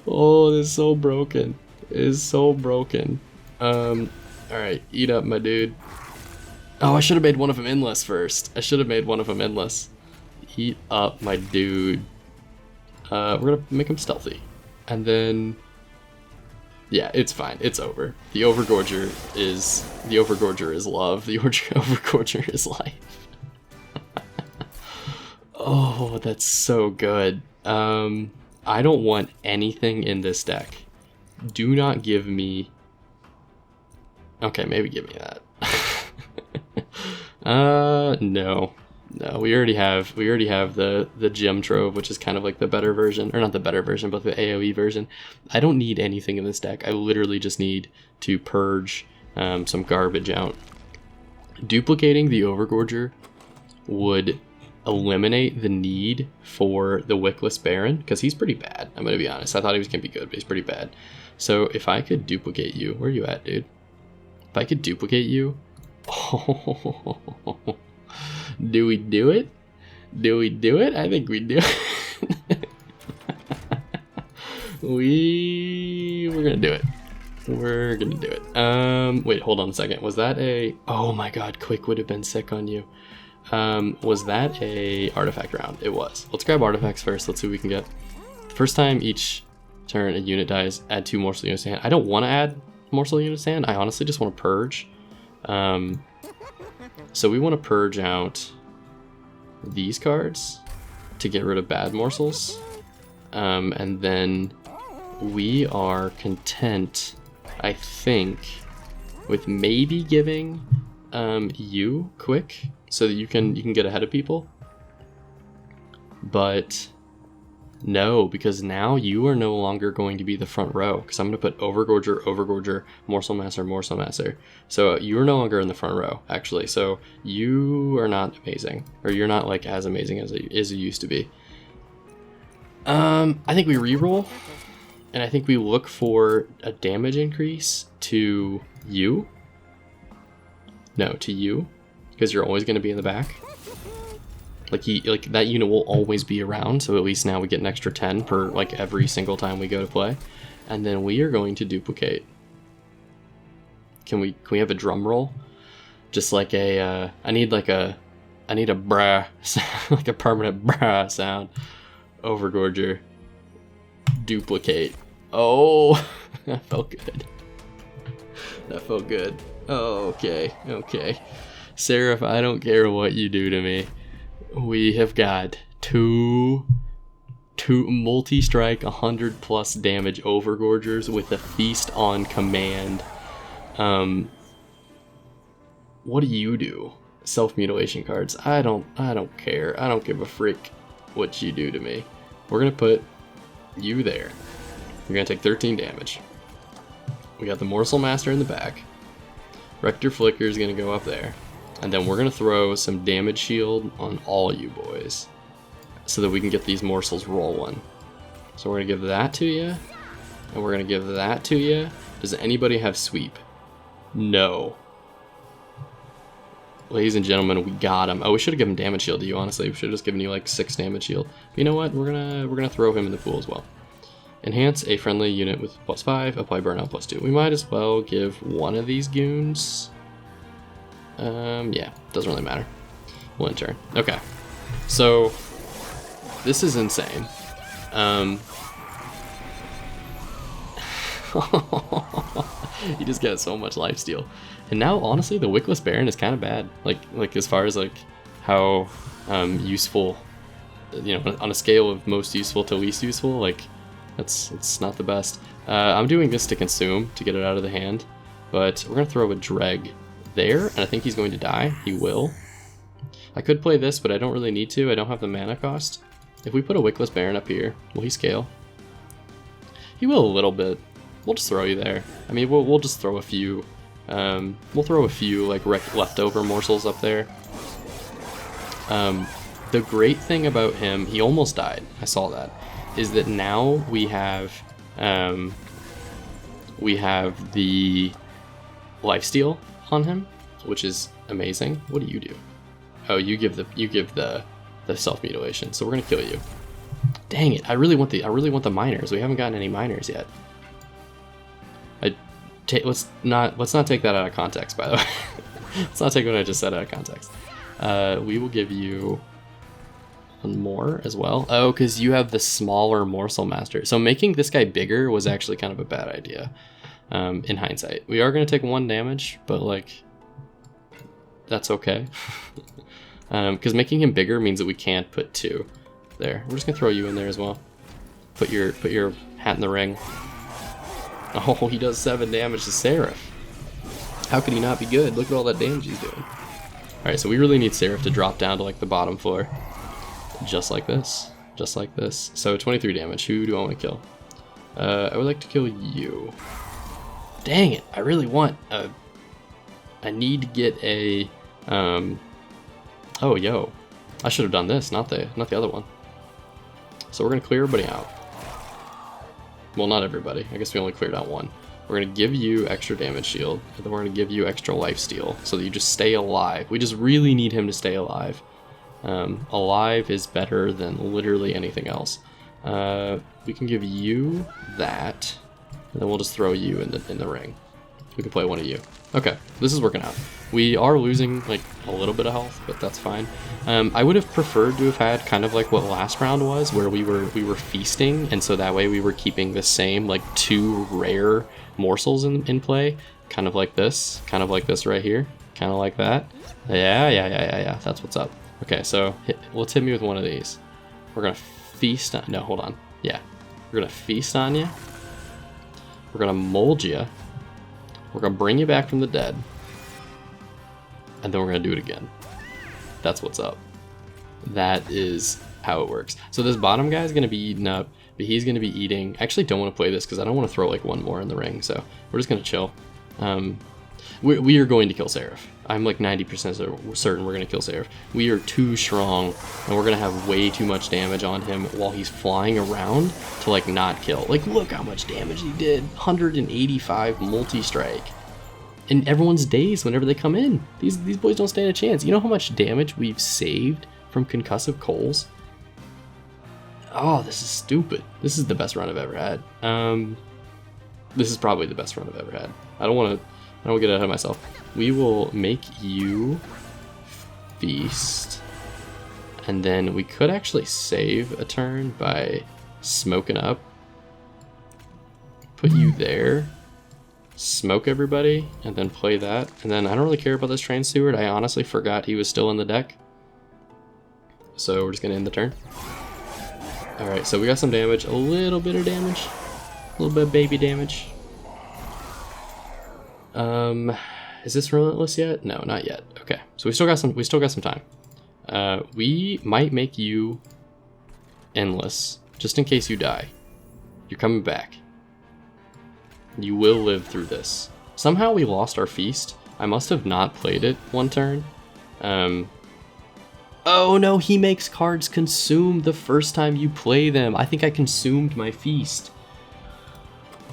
Oh, this is so broken. It is so broken. Alright, eat up, my dude. Oh, I should have made one of them endless first. I should have made one of them endless. Eat up, my dude. We're gonna make him stealthy. And then... yeah, it's fine. It's over. The Overgorger is love. The Overgorger is life. Oh, that's so good. I don't want anything in this deck. Do not give me... okay, maybe give me that. No. No, we already have the gem trove, which is kind of like the better version, or not the better version, but the AoE version. I don't need anything in this deck. I literally just need to purge some garbage out. Duplicating the Overgorger would eliminate the need for the Wickless Baron, because he's pretty bad. I'm gonna be honest. I thought he was gonna be good, but he's pretty bad. So if I could duplicate you, where are you at, dude? If I could duplicate you, oh, do we do it? Do we do it? I think we do. We're gonna do it. We're gonna do it. Wait, hold on a second. Was that a... oh my god, Quick would have been sick on you. Was that a artifact round? It was. Let's grab artifacts first. Let's see what we can get. First time each turn a unit dies, add 2 morsel units to hand. I don't want to add morsel units to hand. I honestly just want to purge. So we want to purge out these cards to get rid of bad morsels. And then we are content, I think, with maybe giving you Quick so that you can get ahead of people. But no, because now you are no longer going to be the front row, because I'm going to put Overgorger, Morsel Master. So you are no longer in the front row, actually. So you are not amazing, or you're not like as amazing as you used to be. I think we reroll, and I think we look for a damage increase to you. No, to you, because you're always going to be in the back. Like that unit will always be around, so at least now we get an extra 10 per like every single time we go to play. And then we are going to duplicate. Can we have a drum roll? Just like a I need a brah like a permanent brah sound. Overgorger. Duplicate. Oh, that felt good. That felt good. Oh, okay. Seraph, I don't care what you do to me. We have got 2 2 multi-strike 100+ damage Overgorgers with a feast on command. What do you do? Self-mutilation cards. I don't care. I don't give a frick what you do to me. We're gonna put you there. You're gonna take 13 damage. We got the Morsel Master in the back. Rector Flicker is gonna go up there. And then we're gonna throw some damage shield on all you boys, so that we can get these morsels rolling. So we're gonna give that to you, and we're gonna give that to you. Does anybody have sweep? No. Ladies and gentlemen, we got him. Oh, we should have given damage shield to you, honestly. We should have just given you like 6 damage shield. But you know what? We're gonna throw him in the pool as well. Enhance a friendly unit with +5, apply burnout +2. We might as well give one of these goons. Yeah, doesn't really matter. We'll enter. Okay. So this is insane. You just get so much lifesteal. And now, honestly, the Wickless Baron is kind of bad. Like as far as like how useful, you know, on a scale of most useful to least useful, like it's not the best. I'm doing this to consume to get it out of the hand, but we're gonna throw a Dreg there, and I think he's going to die. He will. I could play this, but I don't really need to. I don't have the mana cost. If we put a Wickless Baron up here, will he scale? He will a little bit. We'll just throw you there. I mean, we'll just throw a few. We'll throw a few like leftover morsels up there. The great thing about him, he almost died. I saw that. Is that now we have the lifesteal on him, which is amazing. What do you do? Oh, you give the self-mutilation. So we're gonna kill you. Dang it! I really want the miners. We haven't gotten any miners yet. Let's not take that out of context, by the way. Let's not take what I just said out of context. We will give you one more as well. Oh, because you have the smaller Morsel Master. So making this guy bigger was actually kind of a bad idea. In hindsight, we are going to take 1 damage, but like that's okay. Because making him bigger means that we can't put 2 there. We're just gonna throw you in there as well. Put your hat in the ring. Oh, he does 7 damage to Seraph. How could he not be good? Look at all that damage he's doing. Alright, so we really need Seraph to drop down to like the bottom floor. Just like this. Just like this. So 23 damage. Who do I want to kill? I would like to kill you. Dang it! I really want a... I need to get a... Oh, yo. I should have done this, not the other one. So we're going to clear everybody out. Well, not everybody. I guess we only cleared out 1. We're going to give you extra damage shield, and then we're going to give you extra lifesteal, so that you just stay alive. We just really need him to stay alive. Alive is better than literally anything else. We can give you that, and then we'll just throw you in the ring. We can play one of you. Okay, this is working out. We are losing like a little bit of health, but that's fine. I would have preferred to have had kind of like what last round was, where we were feasting, and so that way we were keeping the same like 2 rare morsels in play, kind of like this right here, kind of like that. Yeah. That's what's up. Okay, so let's hit me with one of these. We're gonna feast on. No, hold on. Yeah, we're gonna feast on you. We're gonna mold you. We're gonna bring you back from the dead. And then we're gonna do it again. That's what's up. That is how it works. So this bottom guy is gonna be eaten up, but he's gonna be eating. I actually don't want to play this because I don't want to throw like 1 more in the ring. So we're just gonna chill. We are going to kill Seraph. I'm like 90% certain we're gonna kill Seraph. We are too strong, and we're gonna have way too much damage on him while he's flying around to like not kill. Like, look how much damage he did. 185 multi-strike. And everyone's dazed whenever they come in. These boys don't stand a chance. You know how much damage we've saved from concussive coals? Oh, this is stupid. This is the best run I've ever had. This is probably the best run I've ever had. I don't want to get ahead of myself. We will make you feast. And then we could actually save a turn by smoking up. Put you there. Smoke everybody, and then play that. And then I don't really care about this Train Steward. I honestly forgot he was still in the deck. So we're just gonna end the turn. Alright, so we got some damage, a little bit of damage. A little bit of baby damage. Is this relentless yet? No, not yet. Okay, so we still got some time. We might make you endless, just in case you die. You're coming back. You will live through this. Somehow we lost our feast. I must have not played it one turn. Oh no, he makes cards consume the first time you play them. I think I consumed my feast.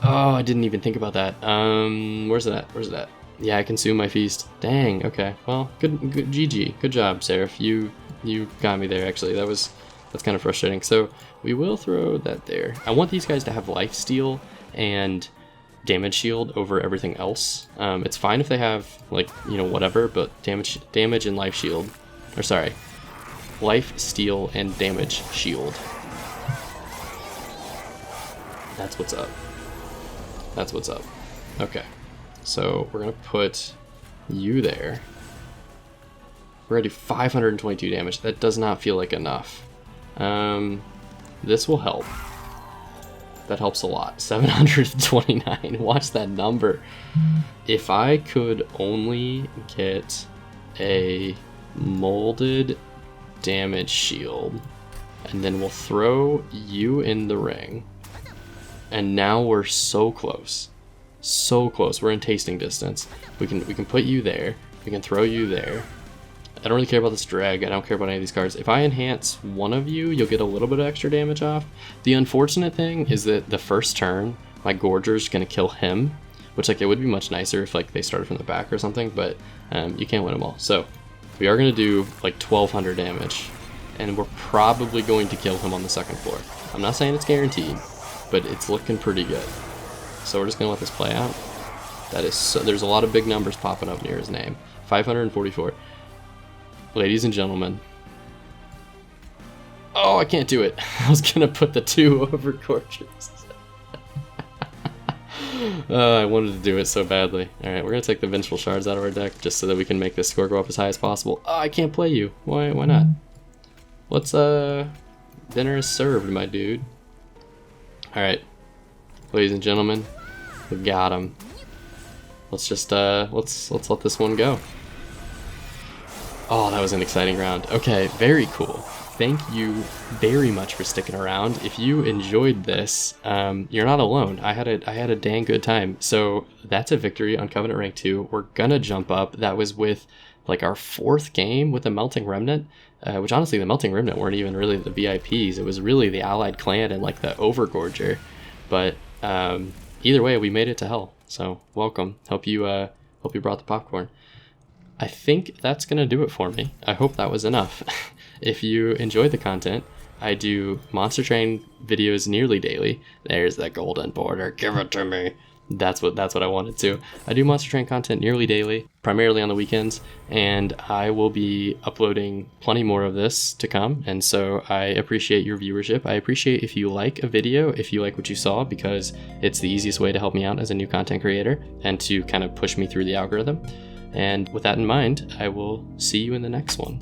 Oh, I didn't even think about that. Where's it at? Where's it at? Yeah, I consumed my feast. Dang, okay. Well, good GG. Good job, Seraph. You got me there, actually. That's kind of frustrating. So we will throw that there. I want these guys to have life steal and damage shield over everything else. It's fine if they have, like, you know, whatever, but damage and life shield. Or sorry, life steal and damage shield. That's what's up. That's what's up. Okay, so we're gonna put you there. We're gonna do 522 damage. That does not feel like enough. This will help. That helps a lot. 729. Watch that number. If I could only get a molded damage shield, and then we'll throw you in the ring. And now we're so close. So close. We're in tasting distance. We can put you there. We can throw you there. I don't really care about this drag. I don't care about any of these cards. If I enhance one of you, you'll get a little bit of extra damage off. The unfortunate thing is that the first turn, my Gorger's gonna kill him, which, like, it would be much nicer if, like, they started from the back or something, but you can't win them all. So we are gonna do like 1200 damage, and we're probably going to kill him on the second floor. I'm not saying it's guaranteed, but it's looking pretty good. So we're just gonna let this play out. That is so, there's a lot of big numbers popping up near his name. 544. Ladies and gentlemen. Oh, I can't do it. I was gonna put the 2 Overgorgers. I wanted to do it so badly. Alright, we're gonna take the Vengeful Shards out of our deck just so that we can make this score go up as high as possible. Oh, I can't play you. Why not? Let's dinner is served, my dude. Alright. Ladies and gentlemen, we got him. Let's just let's let this one go. Oh, that was an exciting round. Okay, very cool. Thank you very much for sticking around. If you enjoyed this, you're not alone. I had a dang good time. So that's a victory on Covenant Rank 2. We're gonna jump up. That was with like our 4th game with the Melting Remnant, which honestly the Melting Remnant weren't even really the VIPs. It was really the Allied Clan and like the Overgorger. But either way, we made it to hell. So welcome. Hope you brought the popcorn. I think that's gonna do it for me. I hope that was enough. If you enjoyed the content, I do Monster Train videos nearly daily. There's that golden border. Give it to me. That's what I wanted to. I do Monster Train content nearly daily, primarily on the weekends, and I will be uploading plenty more of this to come. And so I appreciate your viewership. I appreciate if you like a video, if you like what you saw, because it's the easiest way to help me out as a new content creator and to kind of push me through the algorithm. And with that in mind, I will see you in the next one.